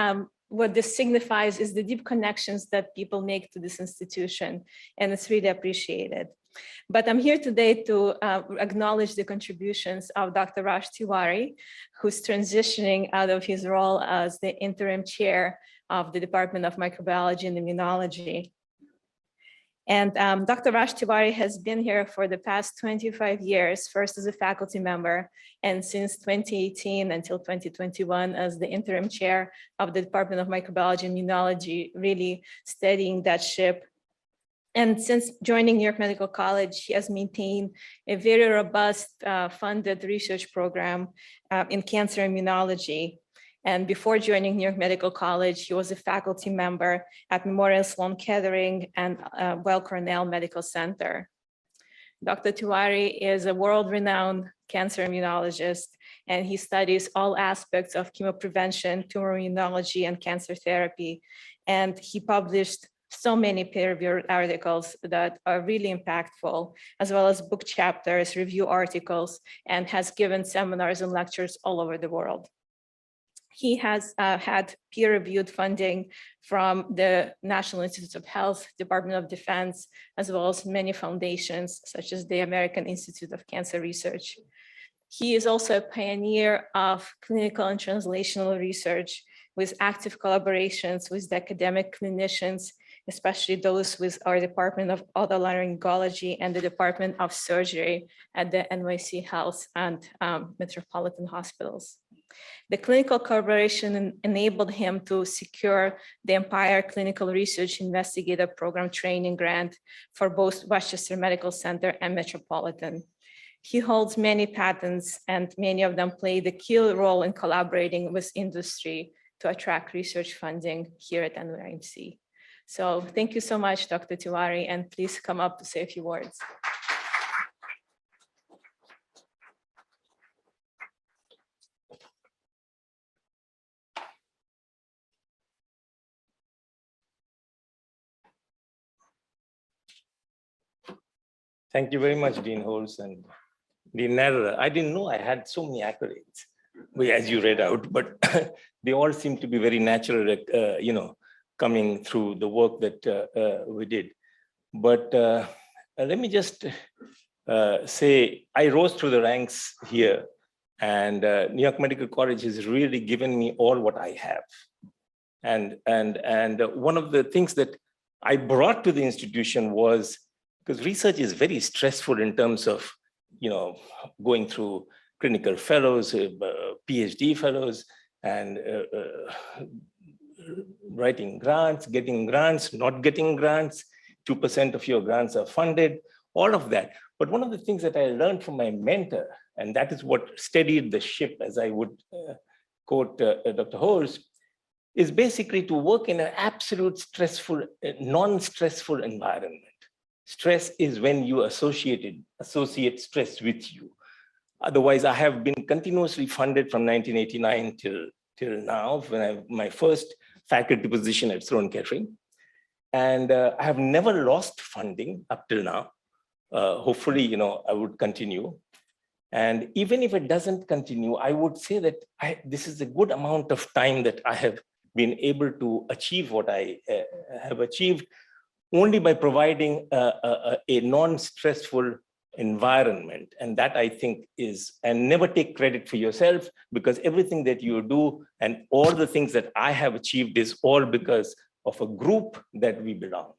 what this signifies is the deep connections that people make to this institution, and it's really appreciated. But I'm here today to acknowledge the contributions of Dr. Raj Tiwari, who's transitioning out of his role as the interim chair of the Department of Microbiology and Immunology. And Dr. Raj Tiwari has been here for the past 25 years, first as a faculty member, and since 2018 until 2021 as the interim chair of the Department of Microbiology and Immunology, really steadying that ship. And since joining New York Medical College, he has maintained a very robust funded research program in cancer immunology. And before joining New York Medical College, he was a faculty member at Memorial Sloan Kettering and Weill Cornell Medical Center. Dr. Tiwari is a world-renowned cancer immunologist, and he studies all aspects of chemoprevention, tumor immunology, and cancer therapy. And he published so many peer-reviewed articles that are really impactful, as well as book chapters, review articles, and has given seminars and lectures all over the world. He has had peer-reviewed funding from the National Institutes of Health, Department of Defense, as well as many foundations, such as the American Institute of Cancer Research. He is also a pioneer of clinical and translational research with active collaborations with the academic clinicians, especially those with our Department of Otolaryngology and the Department of Surgery at the NYC Health and Metropolitan Hospitals. The clinical collaboration enabled him to secure the Empire Clinical Research Investigator Program training grant for both Westchester Medical Center and Metropolitan. He holds many patents, and many of them play the key role in collaborating with industry to attract research funding here at NYMC. So thank you so much, Dr. Tiwari, and please come up to say a few words. Thank you very much, Dean Holz and Dean Nadler. I didn't know I had so many accolades, as you read out, but they all seem to be very natural, coming through the work that we did. But let me just say, I rose through the ranks here, and New York Medical College has really given me all what I have. And one of the things that I brought to the institution was, because research is very stressful in terms of, going through clinical fellows, Ph.D. fellows, and writing grants, getting grants, not getting grants, 2% of your grants are funded, all of that. But one of the things that I learned from my mentor, and that is what steadied the ship, as I would quote Dr. Holz, is basically to work in an absolute stressful, non-stressful environment. Stress is when you associate stress with you. Otherwise, I have been continuously funded from 1989 till now, when I have my first faculty position at Sloan Kettering. And I have never lost funding up till now. Hopefully, I would continue. And even if it doesn't continue, I would say that this is a good amount of time that I have been able to achieve what I have achieved, only by providing a non-stressful environment. And that, I think, is, and never take credit for yourself, because everything that you do and all the things that I have achieved is all because of a group that we belong.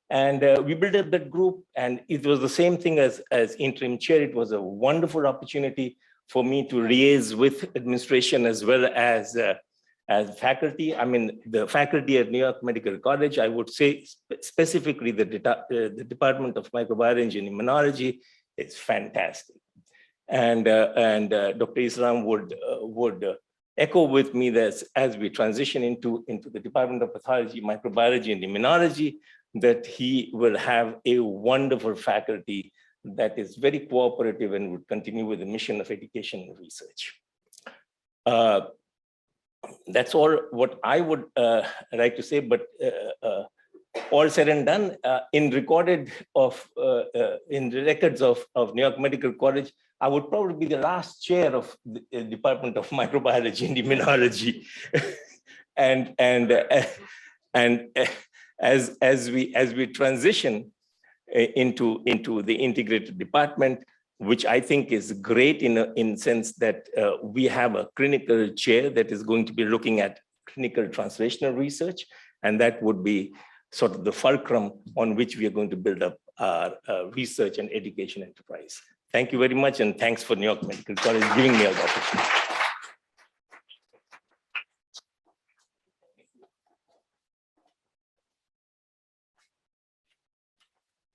And we built up that group, and it was the same thing as interim chair. It was a wonderful opportunity for me to liaise with administration as well as faculty. I mean, the faculty at New York Medical College, I would say specifically the Department of Microbiology and Immunology is fantastic. And Dr. Islam would echo with me that as we transition into the Department of Pathology, Microbiology, and Immunology, that he will have a wonderful faculty that is very cooperative and would continue with the mission of education and research. That's all what I would like to say, but all said and done, in the records of New York Medical College, I would probably be the last chair of the Department of Microbiology and Immunology. and as we transition into the integrated department, which I think is great in sense that we have a clinical chair that is going to be looking at clinical translational research, and that would be sort of the fulcrum on which we are going to build up our research and education enterprise. Thank you very much, and thanks for New York Medical College giving me the opportunity.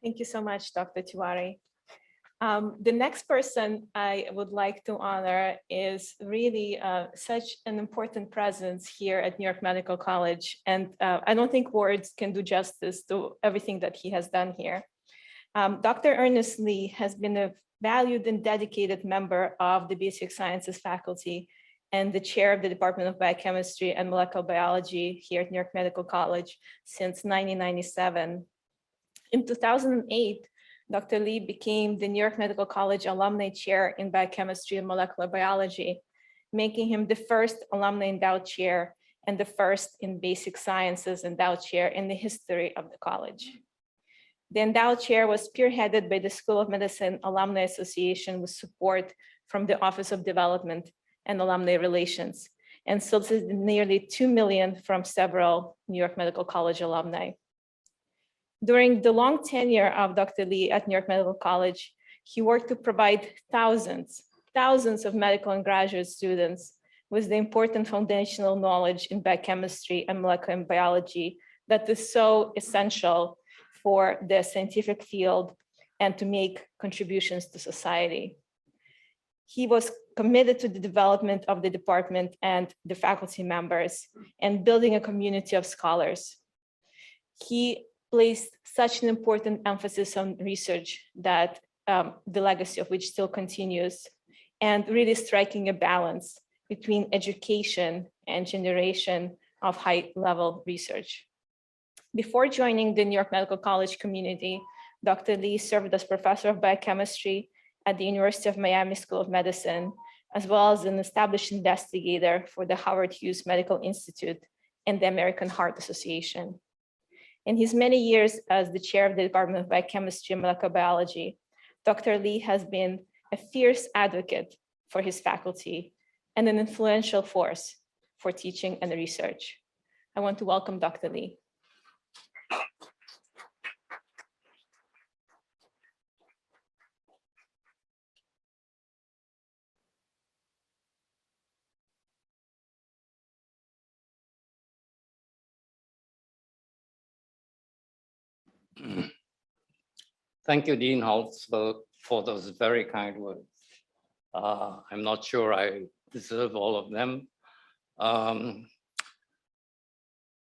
Thank you so much, Dr. Tiwari. The next person I would like to honor is really such an important presence here at New York Medical College. And I don't think words can do justice to everything that he has done here. Dr. Ernest Lee has been a valued and dedicated member of the basic sciences faculty and the chair of the Department of Biochemistry and Molecular Biology here at New York Medical College since 1997. In 2008, Dr. Lee became the New York Medical College Alumni Chair in Biochemistry and Molecular Biology, making him the first alumni endowed chair and the first in basic sciences endowed chair in the history of the college. The endowed chair was spearheaded by the School of Medicine Alumni Association with support from the Office of Development and Alumni Relations, and solicited nearly $2 million from several New York Medical College alumni. During the long tenure of Dr. Lee at New York Medical College, he worked to provide thousands of medical and graduate students with the important foundational knowledge in biochemistry and molecular biology that is so essential for the scientific field and to make contributions to society. He was committed to the development of the department and the faculty members and building a community of scholars. He placed such an important emphasis on research that the legacy of which still continues, and really striking a balance between education and generation of high-level research. Before joining the New York Medical College community, Dr. Lee served as professor of biochemistry at the University of Miami School of Medicine, as well as an established investigator for the Howard Hughes Medical Institute and the American Heart Association. In his many years as the chair of the Department of Biochemistry and Molecular Biology, Dr. Lee has been a fierce advocate for his faculty and an influential force for teaching and research. I want to welcome Dr. Lee. Thank you, Dean Holz, for those very kind words. I'm not sure I deserve all of them.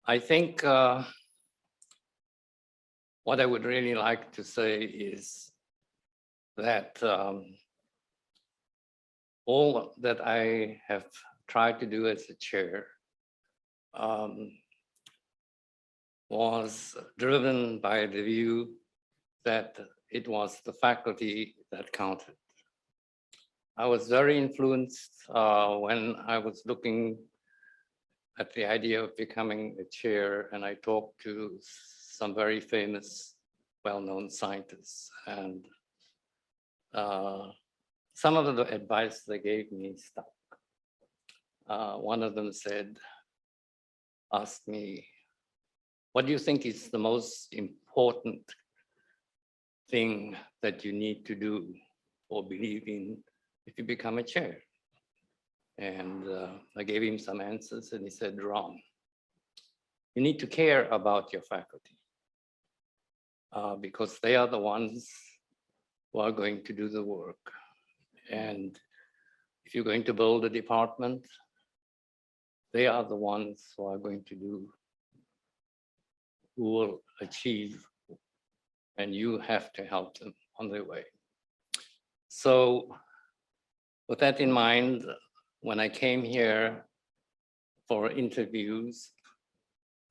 I think what I would really like to say is that all that I have tried to do as a chair was driven by the view that it was the faculty that counted. I was very influenced when I was looking at the idea of becoming a chair, and I talked to some very famous, well-known scientists, and some of the advice they gave me stuck. One of them asked me, what do you think is the most important thing that you need to do or believe in if you become a chair? And I gave him some answers, and he said, wrong. You need to care about your faculty because they are the ones who are going to do the work. And if you're going to build a department, they are the ones who are going to do, who will achieve, and you have to help them on their way. So with that in mind, when I came here for interviews,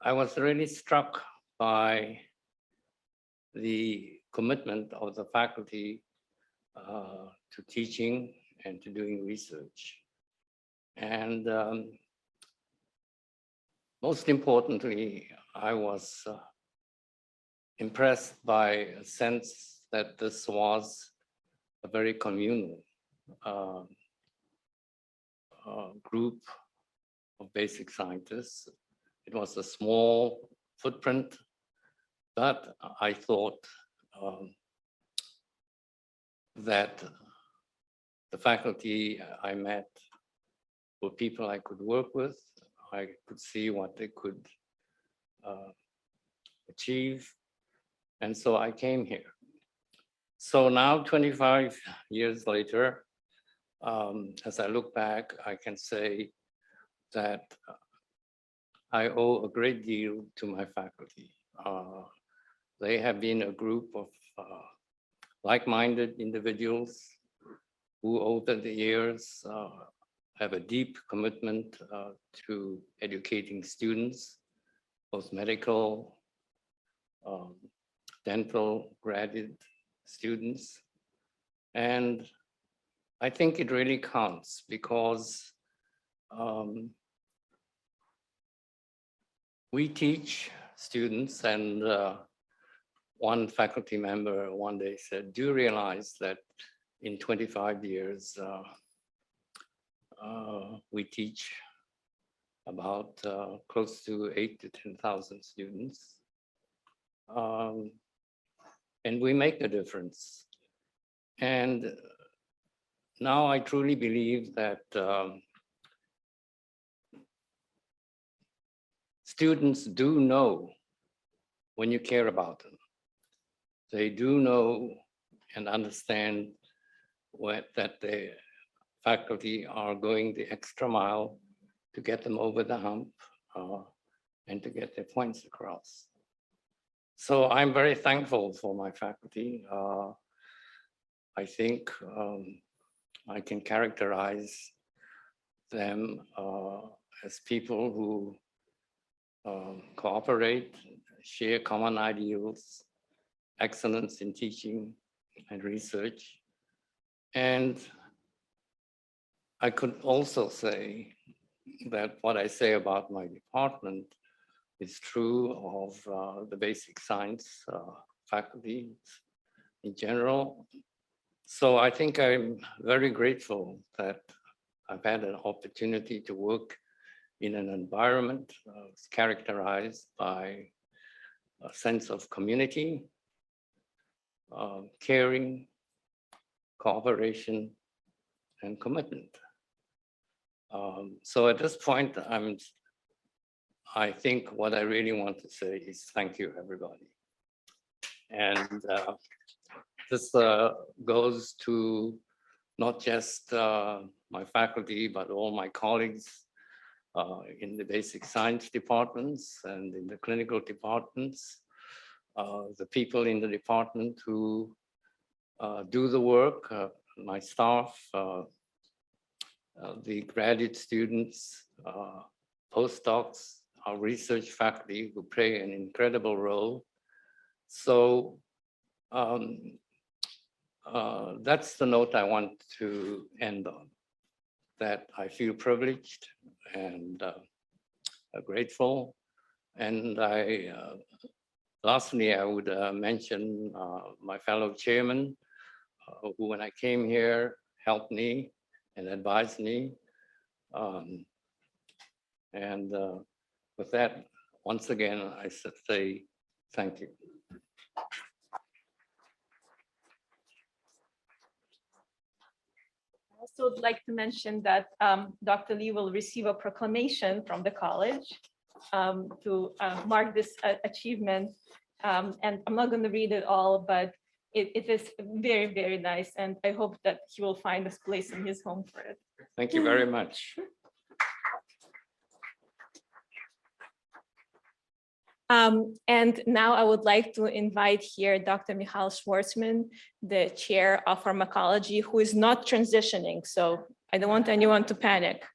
I was really struck by the commitment of the faculty to teaching and to doing research. And most importantly, I was impressed by a sense that this was a very communal group of basic scientists. It was a small footprint, but I thought that the faculty I met were people I could work with. I could see what they could achieve. And so I came here. So now 25 years later, as I look back, I can say that I owe a great deal to my faculty. They have been a group of like-minded individuals who over the years have a deep commitment to educating students, both medical, dental, graduate students. And I think it really counts because we teach students, and one faculty member one day said, do you realize that in 25 years, we teach about close to 8,000 to 10,000 students. And we make a difference. And now I truly believe that students do know when you care about them. They do know and understand that the faculty are going the extra mile to get them over the hump and to get their points across. So I'm very thankful for my faculty. I think I can characterize them as people who cooperate, share common ideals, excellence in teaching and research. And I could also say that what I say about my department is true of the basic science faculty in general. So I think I'm very grateful that I've had an opportunity to work in an environment characterized by a sense of community, caring, cooperation, and commitment. So at this point, I think what I really want to say is thank you, everybody. And this goes to not just my faculty, but all my colleagues in the basic science departments and in the clinical departments, the people in the department who do the work, my staff, the graduate students, postdocs, our research faculty who play an incredible role. So that's the note I want to end on, that I feel privileged and grateful. And lastly, I would mention my fellow chairman, who when I came here, helped me and advised me. And with that, once again, I say thank you. I also would like to mention that Dr. Lee will receive a proclamation from the college to mark this achievement. And I'm not going to read it all, but it is very, very nice. And I hope that he will find a place in his home for it. Thank you very much. And now I would like to invite here Dr. Michal Schwartz, the chair of pharmacology, who is not transitioning. So I don't want anyone to panic.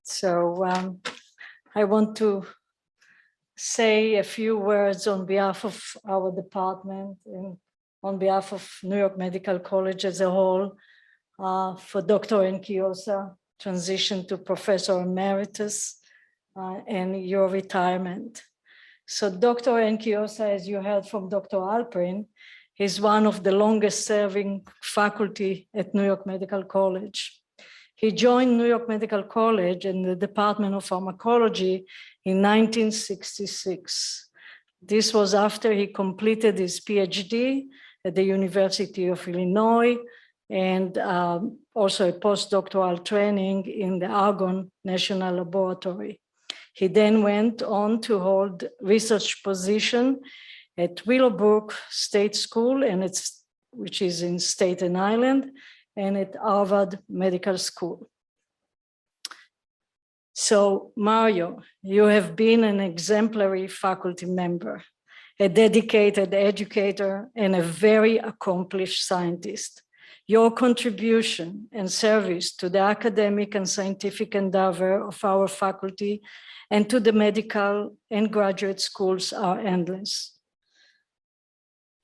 So I want to say a few words on behalf of our department and on behalf of New York Medical College as a whole for Dr. Nkiosa transition to Professor Emeritus and your retirement. So Dr. Nkiosa, as you heard from Dr. Alprin, is one of the longest serving faculty at New York Medical College. He joined New York Medical College in the Department of Pharmacology in 1966. This was after he completed his Ph.D. at the University of Illinois and also a postdoctoral training in the Argonne National Laboratory. He then went on to hold research position at Willowbrook State School, which is in Staten Island, and at Harvard Medical School. So Mario, you have been an exemplary faculty member, a dedicated educator, and a very accomplished scientist. Your contribution and service to the academic and scientific endeavor of our faculty and to the medical and graduate schools are endless.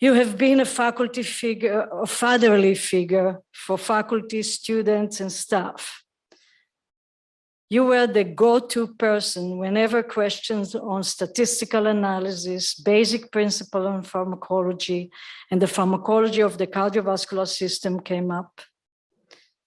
You have been a faculty figure, a fatherly figure for faculty, students, and staff. You were the go-to person whenever questions on statistical analysis, basic principle on pharmacology, and the pharmacology of the cardiovascular system came up.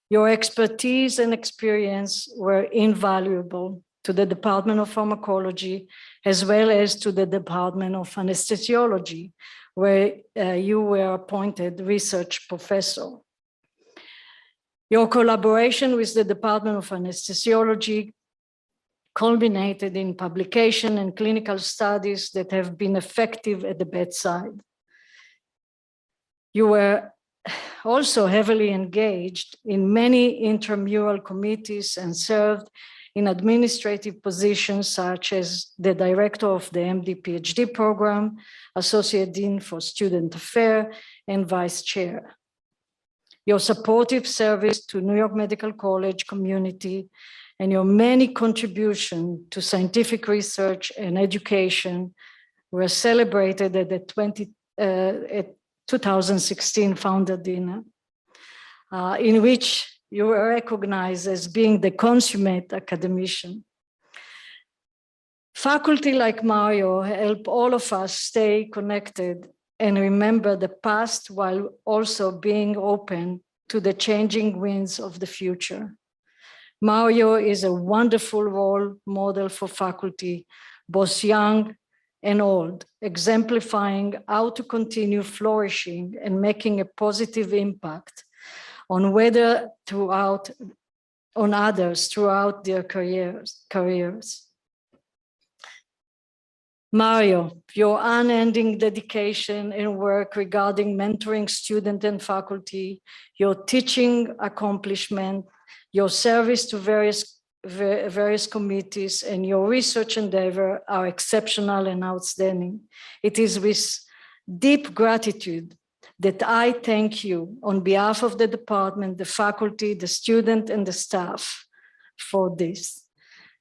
Your expertise and experience were invaluable to the Department of Pharmacology, as well as to the Department of Anesthesiology, where you were appointed research professor. Your collaboration with the Department of Anesthesiology culminated in publication and clinical studies that have been effective at the bedside. You were also heavily engaged in many intramural committees and served in administrative positions such as the director of the MD PhD program, associate dean for student affairs, and vice chair. Your supportive service to New York Medical College community and your many contributions to scientific research and education were celebrated at the 2016 Founder Dinner, in which you were recognized as being the consummate academician. Faculty like Mario help all of us stay connected and remember the past while also being open to the changing winds of the future. Mario is a wonderful role model for faculty, both young and old, exemplifying how to continue flourishing and making a positive impact on others throughout their careers. Mario, your unending dedication and work regarding mentoring students and faculty, your teaching accomplishment, your service to various committees, and your research endeavor are exceptional and outstanding. It is with deep gratitude that I thank you on behalf of the department, the faculty, the student, and the staff for this.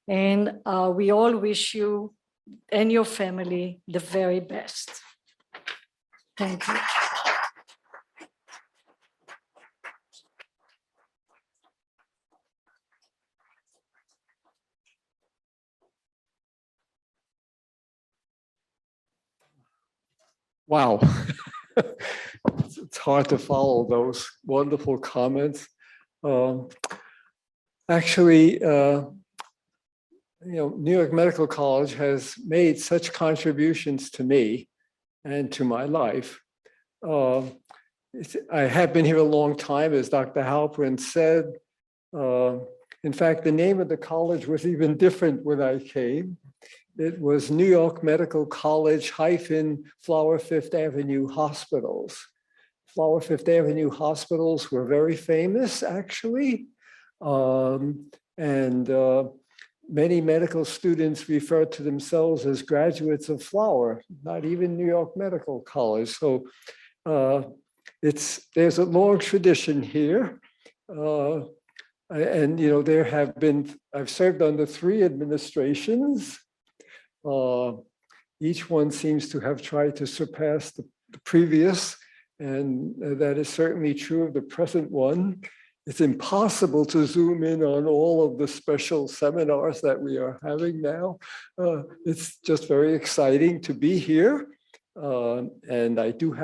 And we all wish you and your family the very best. Thank you. Wow. It's hard to follow those wonderful comments. Actually, New York Medical College has made such contributions to me and to my life. I have been here a long time, as Dr. Halprin said. In fact, the name of the college was even different when I came. It was New York Medical College - Flower Fifth Avenue Hospitals. Flower Fifth Avenue hospitals were very famous, actually. Many medical students refer to themselves as graduates of Flower, not even New York Medical College. So there's a long tradition here. And there have been, I've served under 3 administrations. Each one seems to have tried to surpass the previous, and that is certainly true of the present one. It's impossible to zoom in on all of the special seminars that we are having now. It's just very exciting to be here. And I do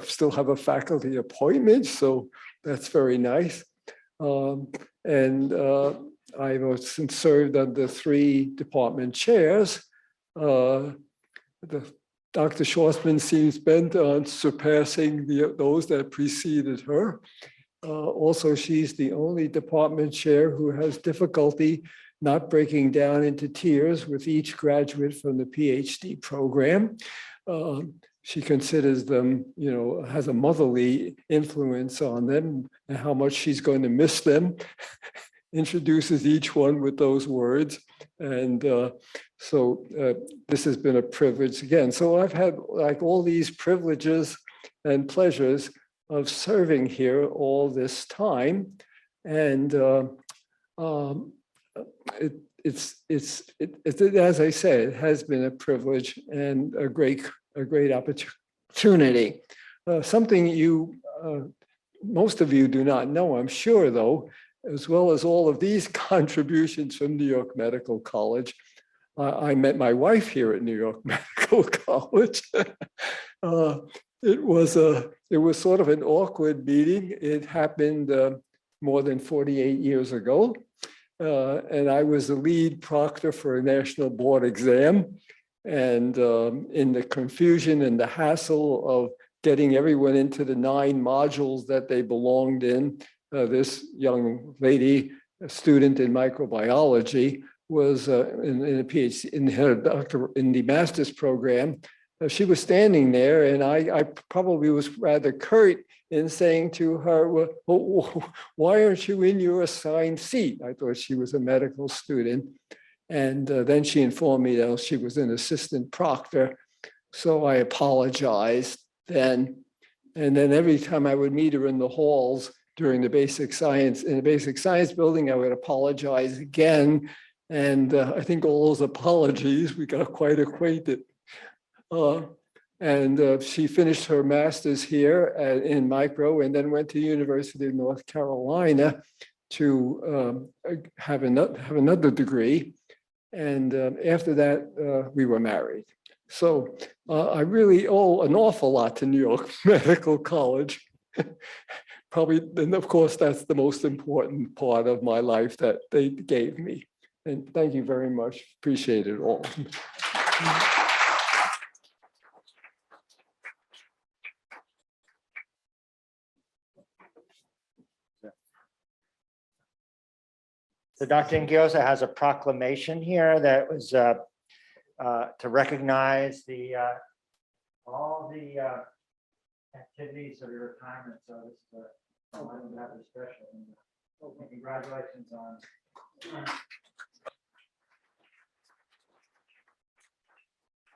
still have a faculty appointment, so that's very nice. I've served under 3 department chairs. Dr. Schwartzman seems bent on surpassing those that preceded her. Also, she's the only department chair who has difficulty not breaking down into tears with each graduate from the Ph.D. program. She considers them, has a motherly influence on them and how much she's going to miss them. Introduces each one with those words. And so this has been a privilege again. So I've had like all these privileges and pleasures of serving here all this time. And as I say, it has been a privilege and a great opportunity. Something most of you do not know, I'm sure, though, as well as all of these contributions from New York Medical College. I met my wife here at New York Medical College. It was sort of an awkward meeting. It happened more than 48 years ago. And I was the lead proctor for a national board exam. And in the confusion and the hassle of getting everyone into the 9 modules that they belonged in, this young lady, a student in microbiology, was in a PhD in the master's program. She was standing there, and I probably was rather curt in saying to her, well, why aren't you in your assigned seat? I thought she was a medical student. And then she informed me that she was an assistant proctor. So I apologized then. And then every time I would meet her in the halls during the basic science, in the basic science building, I would apologize again. And I think all those apologies, we got quite acquainted. She finished her master's here in micro and then went to the University of North Carolina to have another degree. And after that, we were married. So I really owe an awful lot to New York Medical College. Probably, and of course, that's the most important part of my life that they gave me. And thank you very much. Appreciate it all. So Dr. Ngiosa has a proclamation here that was to recognize all the activities of your retirement. So this is rather special. And congratulations on.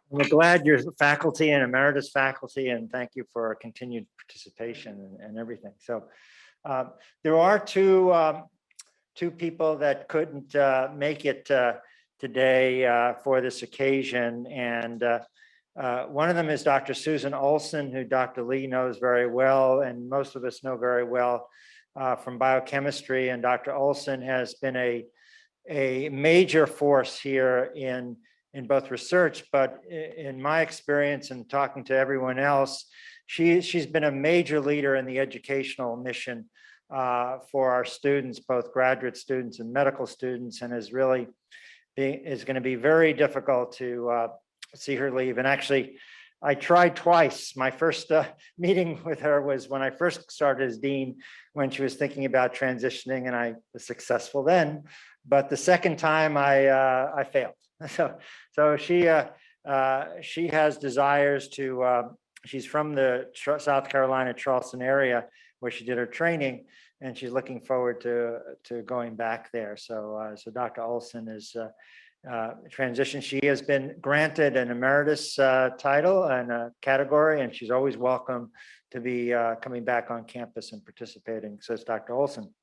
We're glad you're faculty and emeritus faculty, and thank you for continued participation and everything. So there are two people that couldn't make it today for this occasion. And one of them is Dr. Susan Olson, who Dr. Lee knows very well, and most of us know very well from biochemistry. And Dr. Olson has been a major force here in both research, but in my experience and talking to everyone else, she's been a major leader in the educational mission for our students, both graduate students and medical students, and is really is going to be very difficult to see her leave. And actually, I tried twice. My first meeting with her was when I first started as dean, when she was thinking about transitioning, and I was successful then. But the second time, I failed. So she has desires to. she's from the South Carolina, Charleston area where she did her training, and she's looking forward to going back there. So, so Dr. Olson is transition. She has been granted an emeritus title and a category, and she's always welcome to be coming back on campus and participating. So it's Dr. Olson.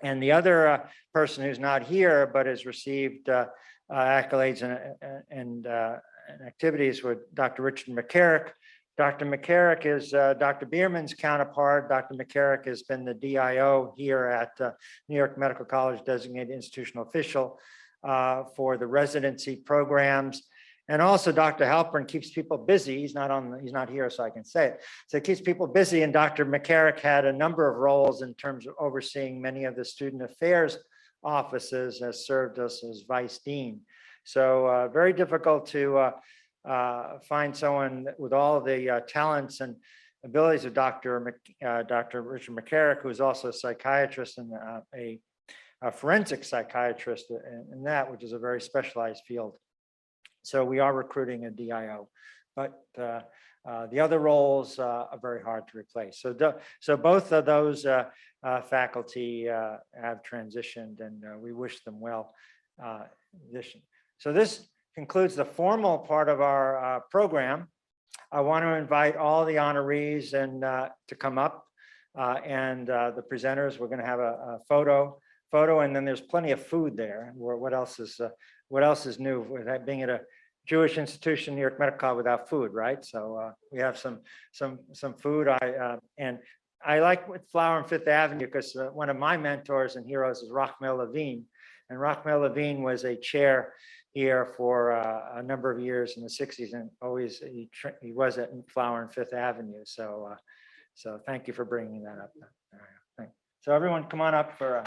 And the other person who's not here but has received accolades and activities with Dr. Richard Mccarrick. Dr. Mccarrick is Dr. Bierman's counterpart. Dr. Mccarrick has been the DIO here at New York Medical College, designated institutional official for the residency programs. And also Dr. Halpern keeps people busy. He's not here, so I can say it. So it keeps people busy, and Dr. Mccarrick had a number of roles in terms of overseeing many of the student affairs offices, has served us as vice dean. So very difficult to find someone with all the talents and abilities of Dr. Richard Mccarrick, who is also a psychiatrist and a forensic psychiatrist in that, which is a very specialized field. So we are recruiting a DIO, but the other roles are very hard to replace. So both of those faculty have transitioned, and we wish them well. So this concludes the formal part of our program. I want to invite all the honorees and to come up, and the presenters. We're going to have a photo, and then there's plenty of food there. What else is new with that being at a Jewish institution, New York Medical College, without food, right? So we have some food. And I like with Flower and Fifth Avenue because one of my mentors and heroes is Rachmael Levine, and Rachmael Levine was a chair here for a number of years in the 60s, and always he was at Flower and Fifth Avenue. So so thank you for bringing that up. So everyone, come on up for.